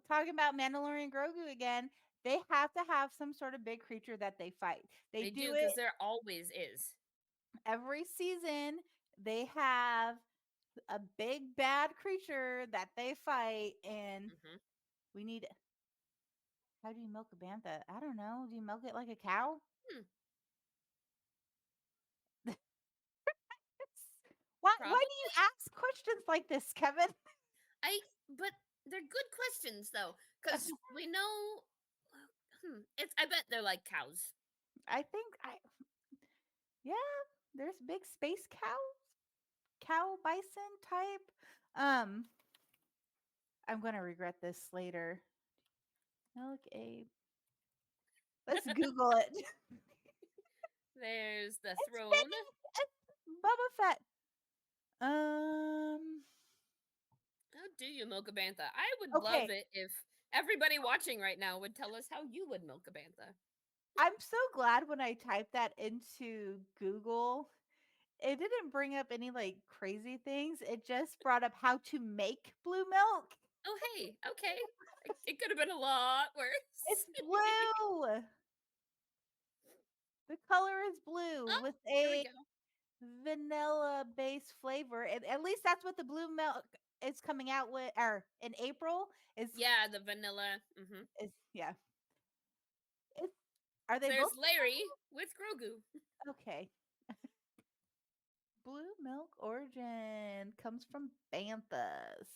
talking about Mandalorian Grogu again, they have to have some sort of big creature that they fight. They do because it there always is. every season. They have a big bad creature that they fight, and Mhm. we need. How do you milk a bantha? I don't know. Do you milk it like a cow? Hmm. Why Probably. do you ask questions like this, Kevin? But they're good questions though, because we know. I bet they're like cows. Yeah, there's big space cow bison type. I'm gonna regret this later. Milk a. Let's Google it. There's the It's throne. Benny. It's Boba Fett. How do you milk a bantha? I would Okay. love it if everybody watching right now would tell us how you would milk a bantha. I'm so glad when I typed that into Google, it didn't bring up any like crazy things. It just brought up how to make blue milk. Oh, hey, okay. It could have been a lot worse. It's blue. The color is blue Oh, with there we a go. vanilla based flavor. And at least that's what the blue milk is coming out with, or in April Yeah, the vanilla. Hmm. is yeah. It's, are they There's both Larry with Grogu. okay? Blue milk origin comes from banthas.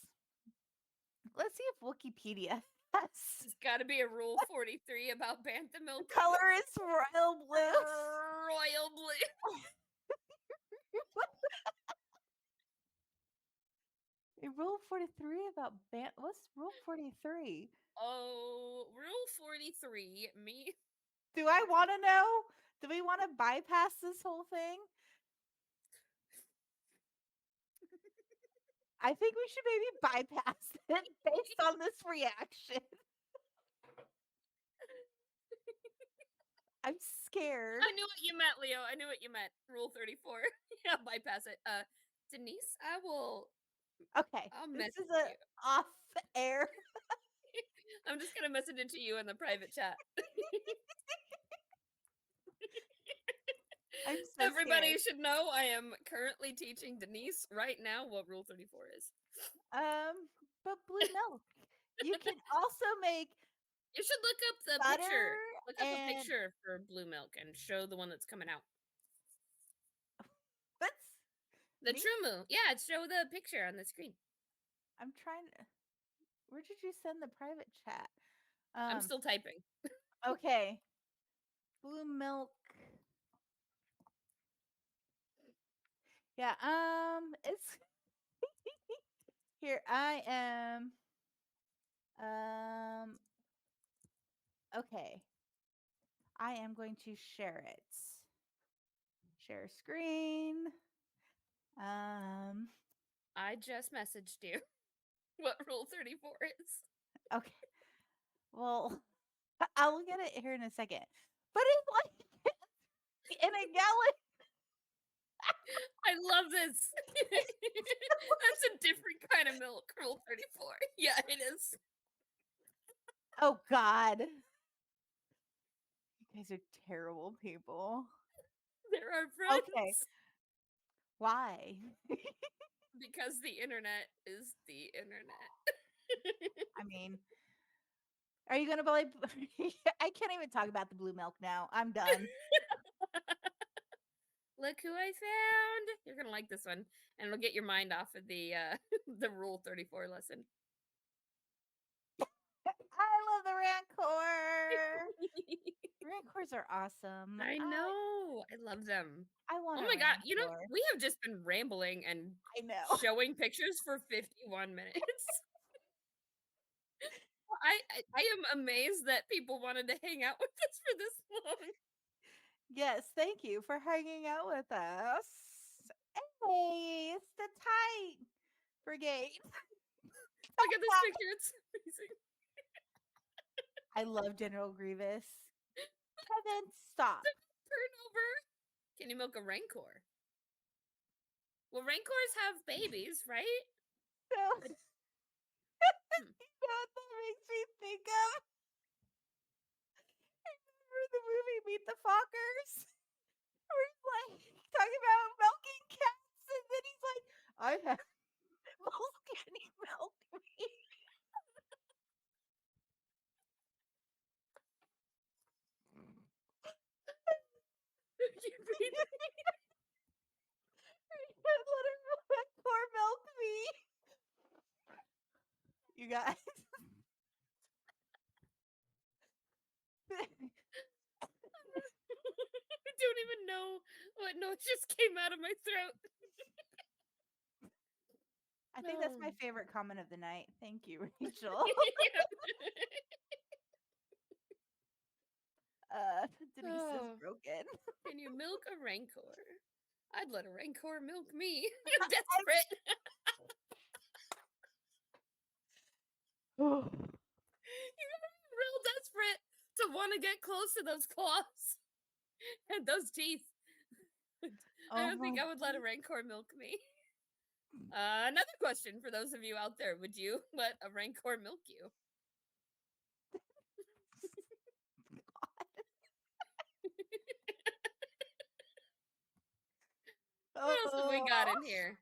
Let's see if Wikipedia has. There's got to be a rule 43 about bantha The milk. color is royal blue. Royal blue. Rule 43 about what's rule 43? Oh, rule 43. Me. Do I want to know? Do we want to bypass this whole thing? I think we should maybe bypass it based on this reaction. I'm scared. I knew what you meant, Leo. I knew what you meant. Rule 34. Yeah, bypass it. Denise, Okay, I'll this message is a you. off air. I'm just gonna message it to you in the private chat. I'm so Everybody scared. should know I am currently teaching Denise right now what Rule 34 is. But blue milk. You can also make You should look up the butter picture. Look up a and picture for blue milk and show the one that's coming out. that's The me? Trumu. Yeah, show the picture on the screen. I'm trying to. Where did you send the private chat? I'm still typing. Okay. Blue milk. Yeah, it's here. I am okay. I am going to share it. Share screen. I just messaged you what Rule 34 is. Okay. Well, I'll look at it here in a second. But it's like in a gallon. I love this. That's a different kind of milk, Rule 34. Yeah, it is. Oh God. You guys are terrible people. They're our friends. Okay. Why? Because the internet is the internet. I mean, are you gonna believe? I can't even talk about the blue milk now. I'm done. Look who I found. You're gonna like this one, and it'll get your mind off of the the Rule 34 lesson. I love the Rancor. Rancors are awesome. I know. I love them. I want. Oh a my god! You know, Rancor. we have just been rambling and I know. showing pictures for 51 minutes. I am amazed that people wanted to hang out with us for this long. Yes, thank you for hanging out with us. Hey, it's the tight brigade. Look at this picture; it's amazing. I love General Grievous. Kevin, stop. Turn over. Can you milk a Rancor? Well, Rancors have babies, right? So, you know what that makes me think of? Remember the movie Meet the Fockers? Where he's like talking about milking cats, and then he's like, I have milk. Can you milk me? Let him pour milk me. You guys. I don't even know what noise just came out of my throat. I think that's my Oh. favorite comment of the night. Thank you, Rachel. Denise is Oh. broken. again. Can you milk a rancor? I'd let a rancor milk me. Desperate. You're real desperate to want to get close to those claws and those teeth. I don't think I would let a rancor milk me. Another question for those of you out there: would you let a rancor milk you? What else have we got in here?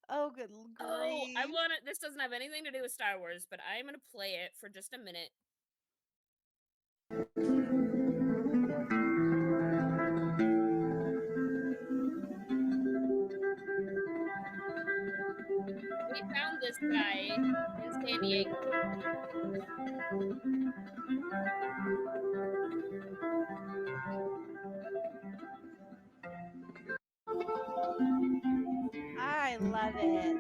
Oh, good Oh, I grief. want to. This doesn't have anything to do with Star Wars, but I'm gonna play it for just a minute. We found this guy in San Diego. I love it.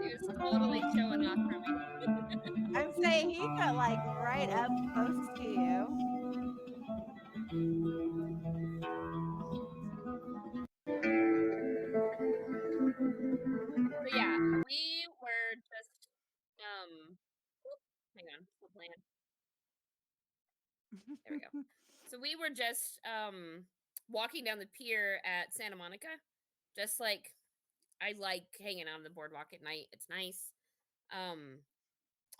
He was totally showing off for me. I'm saying he got like right up close to you. So yeah, we were just hang on, still playing. There we go. So we were just walking down the pier at Santa Monica. Just like I like hanging out on the boardwalk at night. It's nice.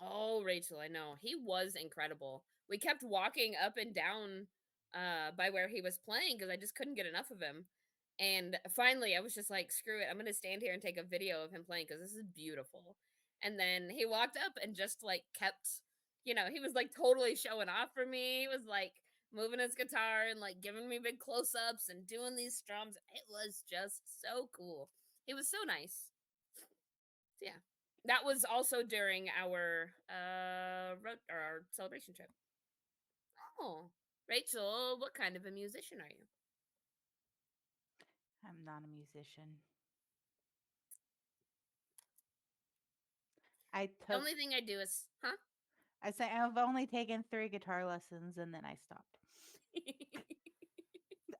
Oh, Rachel, I know. He was incredible. We kept walking up and down by where he was playing because I just couldn't get enough of him. And finally, I was just like, screw it. I'm going to stand here and take a video of him playing because this is beautiful. And then he walked up and just like kept, he was like totally showing off for me. He was like moving his guitar and like giving me big close ups and doing these strums. It was just so cool. He was so nice. So, yeah. That was also during our our celebration trip. Oh, Rachel, what kind of a musician are you? I'm not a musician. I The took. only thing I do is, huh? I say I've only taken 3 guitar lessons and then I stopped.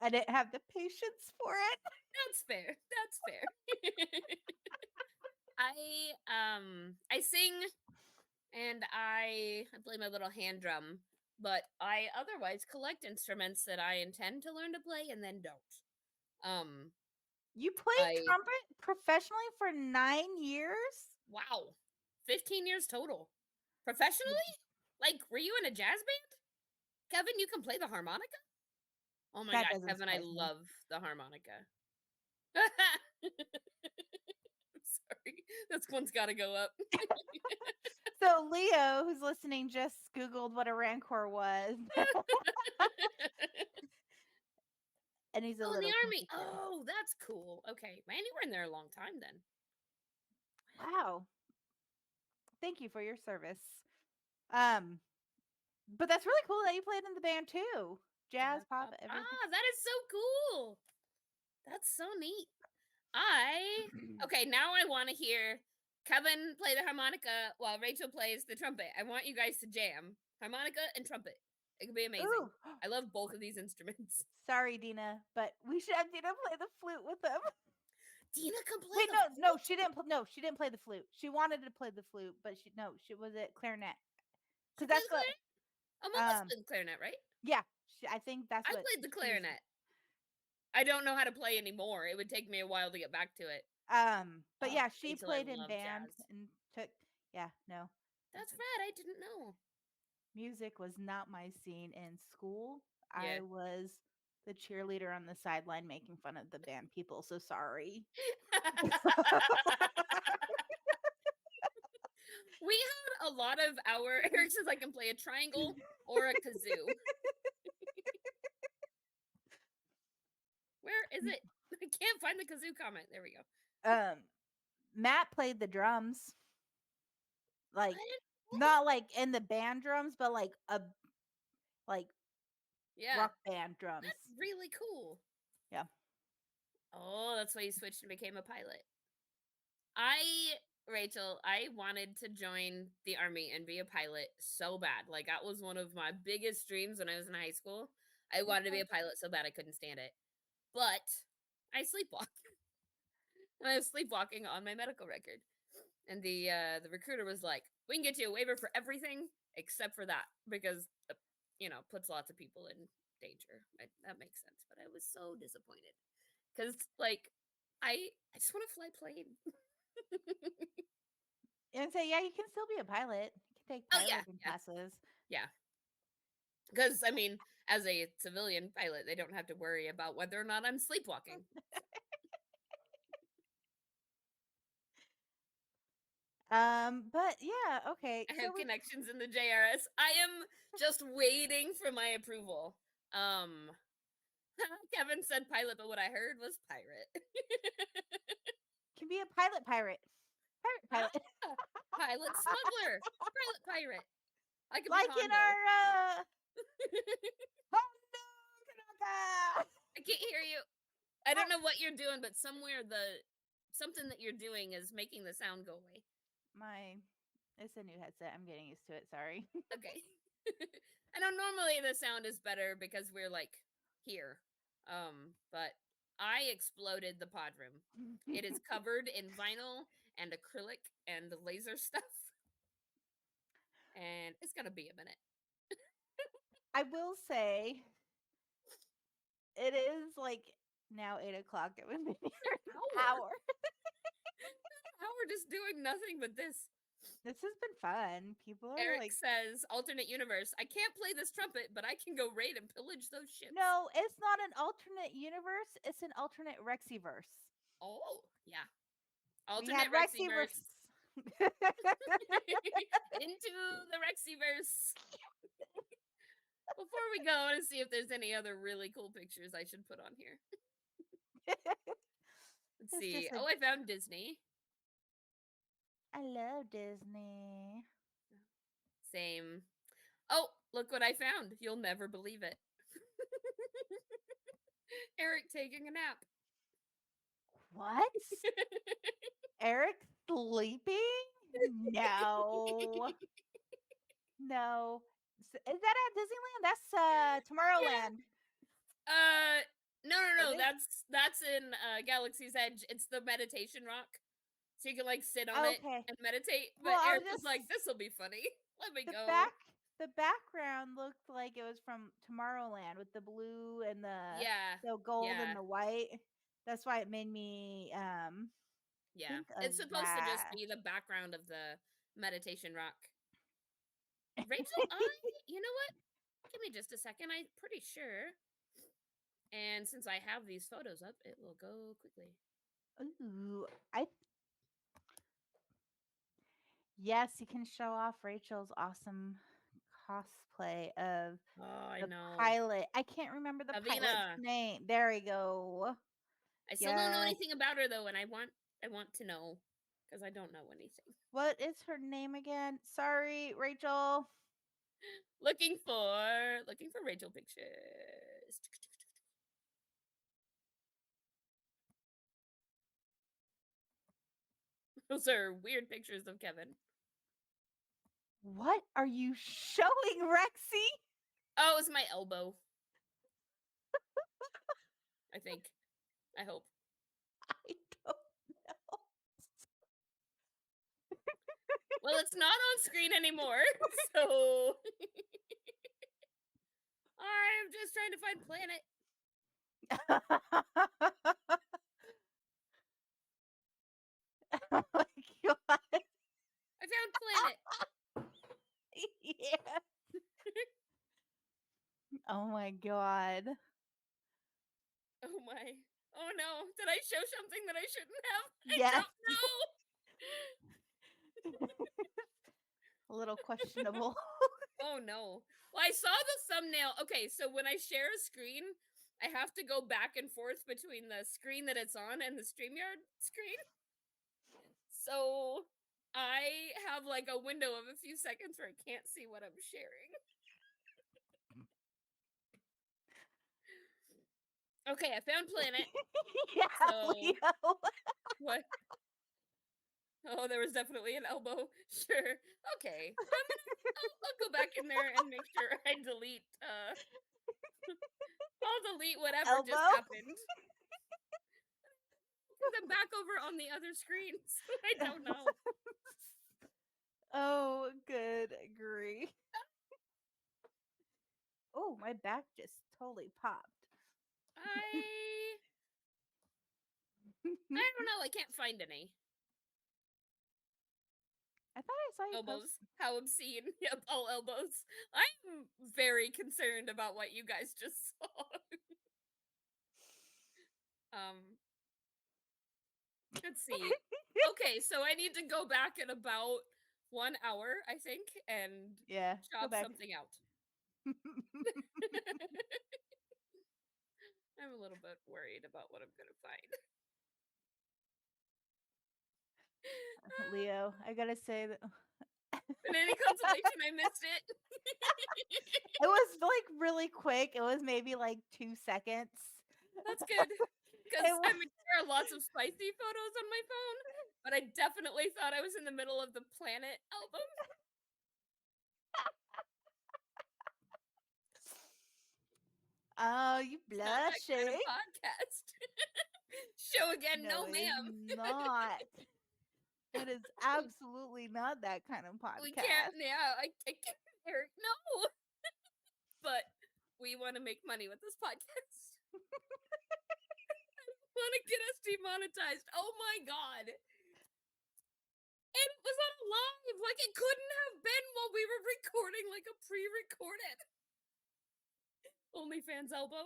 I didn't have the patience for it. That's fair. That's fair. I sing and I play my little hand drum, but I otherwise collect instruments that I intend to learn to play and then don't. You played trumpet professionally for 9 years? Wow. 15 years total. Professionally? Like, were you in a jazz band? Kevin, you can play the harmonica? Oh my That god, doesn't Kevin, I surprise me. love the harmonica. I'm sorry. This one's got to go up. So Leo, who's listening, just Googled what a rancor was. And he's a Oh, in little the army. confused. Oh, that's cool. Okay. Man, you were in there a long time then. Wow. Thank you for your service. But that's really cool that you played in the band too. Jazz, pop, everything. That is so cool. That's so neat. Okay, now I want to hear Kevin play the harmonica while Rachel plays the trumpet. I want you guys to jam harmonica and trumpet. It could be amazing. Ooh. I love both of these instruments. Sorry, Dina, but we should have Dina play the flute with them. Dina can play. Wait, the flute? no, she didn't. No, she didn't play the flute. She wanted to play the flute, but she was it clarinet. Because that's what. Mama's played clarinet, right? Yeah, I think that's I what. played the clarinet. I don't know how to play anymore. It would take me a while to get back to it. But yeah, she Rachel, played I in love band jazz. and took. Yeah, no. That's rad. I didn't know. Music was not my scene in school. Yeah. I was the cheerleader on the sideline making fun of the band people. So sorry. We had a lot of our Eric says I can play a triangle or a kazoo. Where is it? I can't find the kazoo comment. There we go. Matt played the drums. Like What? not like in the band drums, but like Yeah. rock band drums. That's really cool. Yeah. Oh, that's why you switched and became a pilot. Rachel, I wanted to join the army and be a pilot so bad. Like that was one of my biggest dreams when I was in high school. I wanted to be a pilot so bad I couldn't stand it. But I sleepwalk. And I was sleepwalking on my medical record. And the recruiter was like, "We can get you a waiver for everything except for that because puts lots of people in danger." That makes sense, but I was so disappointed cuz like I just want to fly plane. And say, yeah, you can still be a pilot. You can take Oh yeah, piloting classes. yeah. Because I mean, as a civilian pilot, they don't have to worry about whether or not I'm sleepwalking. But yeah, okay. I So have connections in the JRS. I am just waiting for my approval. Kevin said pilot, but what I heard was pirate. can be a pilot pirate. Pirate pilot. Ah, pilot smuggler. Pilot pirate. I could Like be in Hondo. our Hondo Kanaka! I can't hear you. I don't know what you're doing, but somewhere something that you're doing is making the sound go away. It's a new headset. I'm getting used to it. Sorry. Okay. I know normally the sound is better because we're like here. But I exploded the pod room. It is covered in vinyl and acrylic and laser stuff. And it's gonna be a minute. I will say it is like now 8:00. It would be near an hour. How we're just doing nothing but this. This has been fun. People are Eric like, says, alternate universe. I can't play this trumpet, but I can go raid and pillage those ships. no, it's not an alternate universe. It's an alternate Rexiverse. Oh, yeah. We Alternate had Rexiverse. Rexiverse. Into the Rexiverse. Before we go, I want to see if there's any other really cool pictures I should put on here. Let's see. Oh, I found Disney. I love Disney. Same. Oh, look what I found. You'll never believe it. Eric taking a nap. What? Eric sleeping? No. No. Is that at Disneyland? That's Tomorrowland. No. It is? That's in Galaxy's Edge. It's the meditation rock. So you can like sit on it Okay. and meditate. But Well, Eric was like, this will be funny. Let me go. The background looked like it was from Tomorrowland with the blue and the gold and the white. That's why it made me think of it's supposed to just that. be the background of the meditation rock. Rachel, you know what? Give me just a second. I'm pretty sure. And since I have these photos up, it will go quickly. Ooh, yes, you can show off Rachel's awesome cosplay of the pilot. I can't remember the pilot's name. There we go. I still don't know anything about her though, and I want to know because I don't know anything. What is her name again? Sorry, Rachel. Looking for Rachel pictures. Those are weird pictures of Kevin. What are you showing, Rexy? Oh, it's my elbow. I think. I hope. I don't know. Well, it's not on screen anymore, so I'm just trying to find Planet. Oh my god. I found Planet. Yeah. Oh my god. Oh my. Oh no. Did I show something that I shouldn't have? Yes. I don't know. A little questionable. Oh no. Well, I saw the thumbnail. Okay, so when I share a screen, I have to go back and forth between the screen that it's on and the StreamYard screen. So I have like a window of a few seconds where I can't see what I'm sharing. Okay, I found Planet. Yeah, Leo. What? Oh, there was definitely an elbow. Sure. Okay. I'll go back in there and make sure I delete. I'll delete whatever just Elbow? happened. Because I'm back over on the other screen, so I don't know. Oh, good grief. Oh, my back just totally popped. I don't know. I can't find any I thought I saw you elbows. post. How obscene! Yep, all elbows. I'm very concerned about what you guys just saw. Let's see. Okay, so I need to go back in about 1 hour, I think, and Yeah, go chop back. something out. I'm a little bit worried about what I'm gonna find. Leo, I gotta say that In any consolation, I missed it. it was like really quick. It was maybe like 2 seconds. That's good. Because It I was- mean, there are lots of spicy photos on my phone, but I definitely thought I was in the middle of the Planet album. Oh, you It's not that kind of blushing. podcast. Show again, no, it's ma'am. not. It is absolutely not that kind of podcast. We can't. Yeah, I can't. Eric, no. But we want to make money with this podcast. Want to get us demonetized? Oh my god! And it was on live. Like it couldn't have been while we were recording, like a pre-recorded. OnlyFans elbow.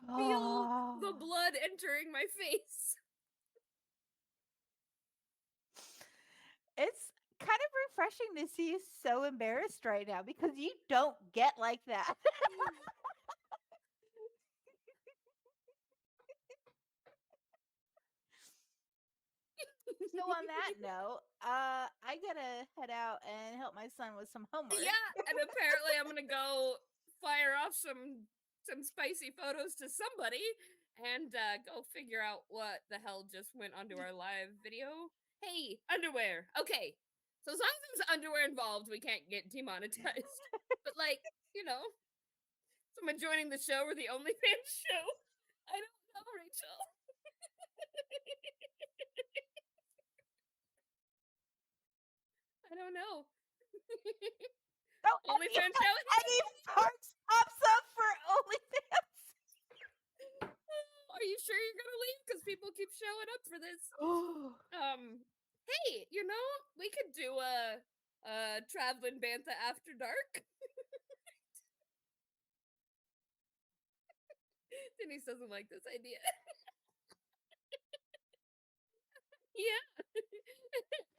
Feel the Oh. blood entering my face. It's kind of refreshing to see you so embarrassed right now because you don't get like that. So on that note, I gotta head out and help my son with some homework. Yeah, and apparently I'm gonna go fire off some spicy photos to somebody and go figure out what the hell just went onto our live video. Hey, underwear. Okay, so as long as there's underwear involved, we can't get demonetized. But like, you know, someone joining the show or the OnlyFans show. I don't know, Rachel. I don't know. Oh, OnlyFans show. Eddie Parks pops up for OnlyFans. Are you sure you're gonna leave? Because people keep showing up for this. Oh, Hey, you know, we could do a traveling bantha after dark. Denise doesn't like this idea. Yeah.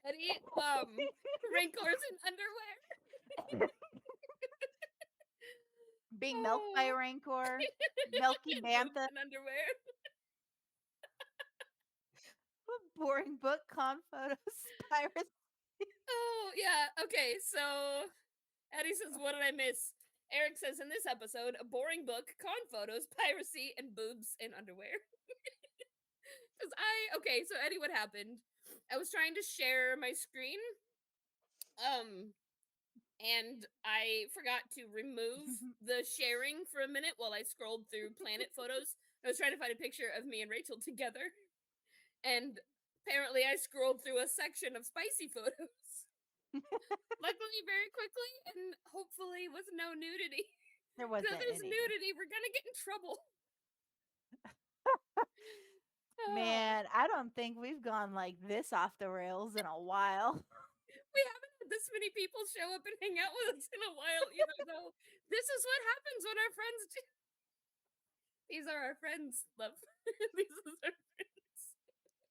Eddie, wrinklers in underwear. being milked by a Oh. rancor, milky And bantha, boobs in underwear. boring book, con photos, pirates. Oh, yeah. Okay, so Eddie says, what did I miss? Eric says, in this episode, a boring book, con photos, piracy, and boobs in underwear. Because okay, so Eddie, what happened? I was trying to share my screen, and I forgot to remove the sharing for a minute while I scrolled through Planet photos. I was trying to find a picture of me and Rachel together, and apparently I scrolled through a section of spicy photos. Luckily, very quickly, and hopefully with no nudity. There If wasn't there's any. nudity, we're gonna get in trouble. Man, I don't think we've gone like this off the rails in a while. We haven't had this many people show up and hang out with us in a while either, though. This is what happens when our friends do. These are our friends, love. These are our friends.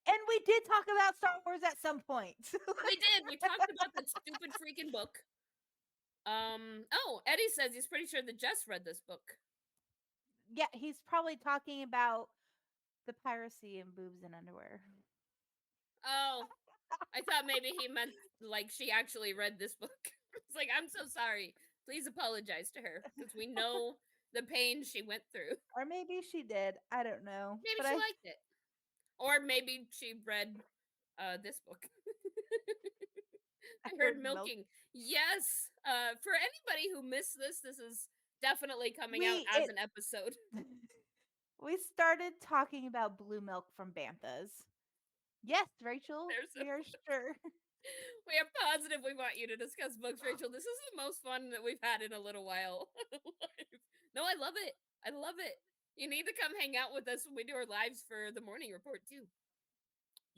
And we did talk about Star Wars at some point. We did. We talked about that stupid freaking book. Oh, Eddie says he's pretty sure that Jess read this book. Yeah, he's probably talking about the piracy and boobs and underwear. Oh, I thought maybe he meant like she actually read this book. It's like, I'm so sorry. Please apologize to her because we know the pain she went through. Or maybe she did. I don't know. Maybe But she I, liked it. Or maybe she read this book. I I heard heard milk. milking. Yes. For anybody who missed this, this is definitely coming out We as it an episode. we started talking about blue milk from Banthas. Yes, Rachel, There's we are sure. We are positive we want you to discuss books, Rachel. This is the most fun that we've had in a little while. No, I love it. I love it. You need to come hang out with us when we do our lives for the morning report too.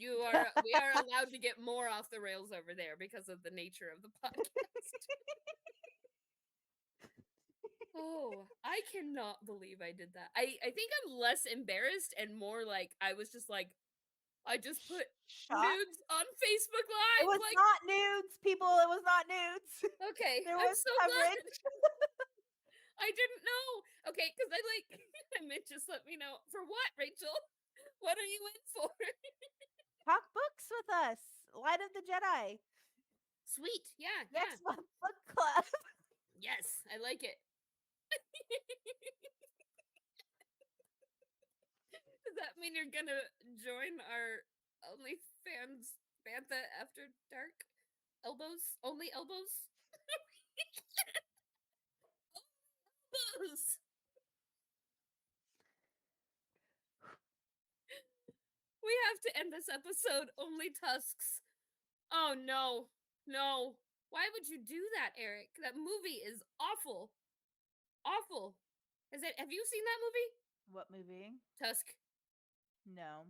We are allowed to get more off the rails over there because of the nature of the podcast. Oh, I cannot believe I did that. I think I'm less embarrassed and more like I was just like I just put Shocked. nudes on Facebook It Live. was Like, not nudes, people. It was not nudes. okay, There I'm was so coverage. glad. I didn't know. Okay, because I like I meant just let me know for what, Rachel. What are you in for? Talk books with us. Light of the Jedi. Sweet, yeah, Next month book club. yeah, yes, I like it. Does that mean you're gonna join our OnlyFans Bantha After Dark? Elbows? Only elbows? Elbows! We have to end this episode. Only tusks. Oh no. No. Why would you do that, Eric? That movie is awful. Awful. Have you seen that movie? What movie? Tusk. No.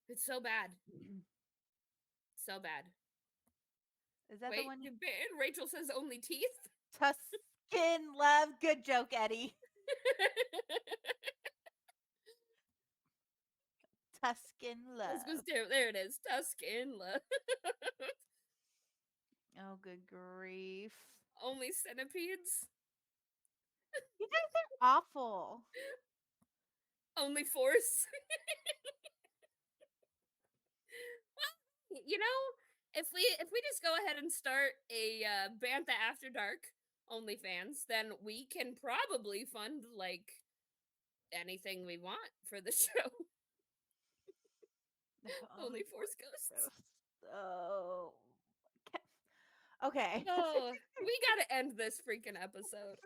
It's so bad. So bad. Is that Wait, the one? and Rachel says only teeth? Tuscan Love. Good joke, Eddie. Tuscan Love. There it is. Tusk in love. Oh, good grief. Only centipedes. You guys are awful. Only force. You know, if we just go ahead and start a Bantha After Dark OnlyFans, then we can probably fund like anything we want for the show. Only force ghosts. Oh. Okay. Oh, we gotta end this freaking episode.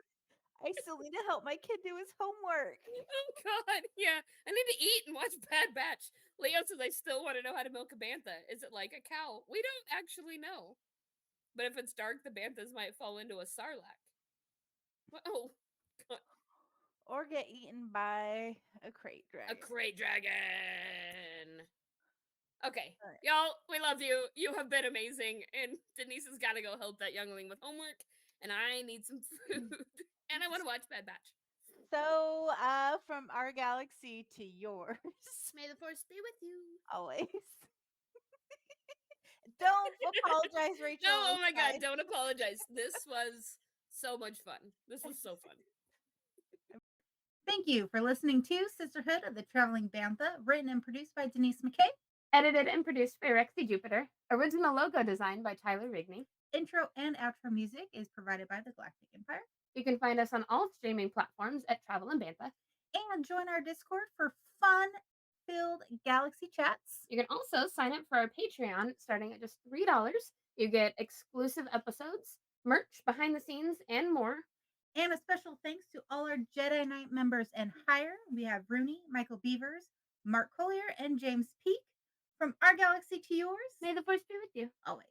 I still need to help my kid do his homework. Oh God, yeah. I need to eat and watch Bad Batch. Leo says I still want to know how to milk a bantha. Is it like a cow? We don't actually know. But if it's dark, the banthas might fall into a sarlacc. Oh, God. Or get eaten by a crate dragon. A crate dragon. Okay, Alright. y'all, we love you. You have been amazing. And Denise has got to go help that youngling with homework. And I need some food. And I want to watch Bad Batch. So, from our galaxy to yours, May the force be with you. always. Don't apologize, Rachel. No, oh it's my God, fine. don't apologize. This was so much fun. This was so fun. Thank you for listening to Sisterhood of the Traveling Bantha, written and produced by Denise McKay. Edited and produced by Rexy Jupiter. Original logo designed by Tyler Rigney. Intro and outro music is provided by the Galactic Empire. You can find us on all streaming platforms at Travel and Bantha. And join our Discord for fun-filled galaxy chats. You can also sign up for our Patreon starting at just $3. You get exclusive episodes, merch, behind the scenes, and more. And a special thanks to all our Jedi Knight members and higher. We have Rooney, Michael Beavers, Mark Collier, and James Peak. From our galaxy to yours, May the force be with you. always.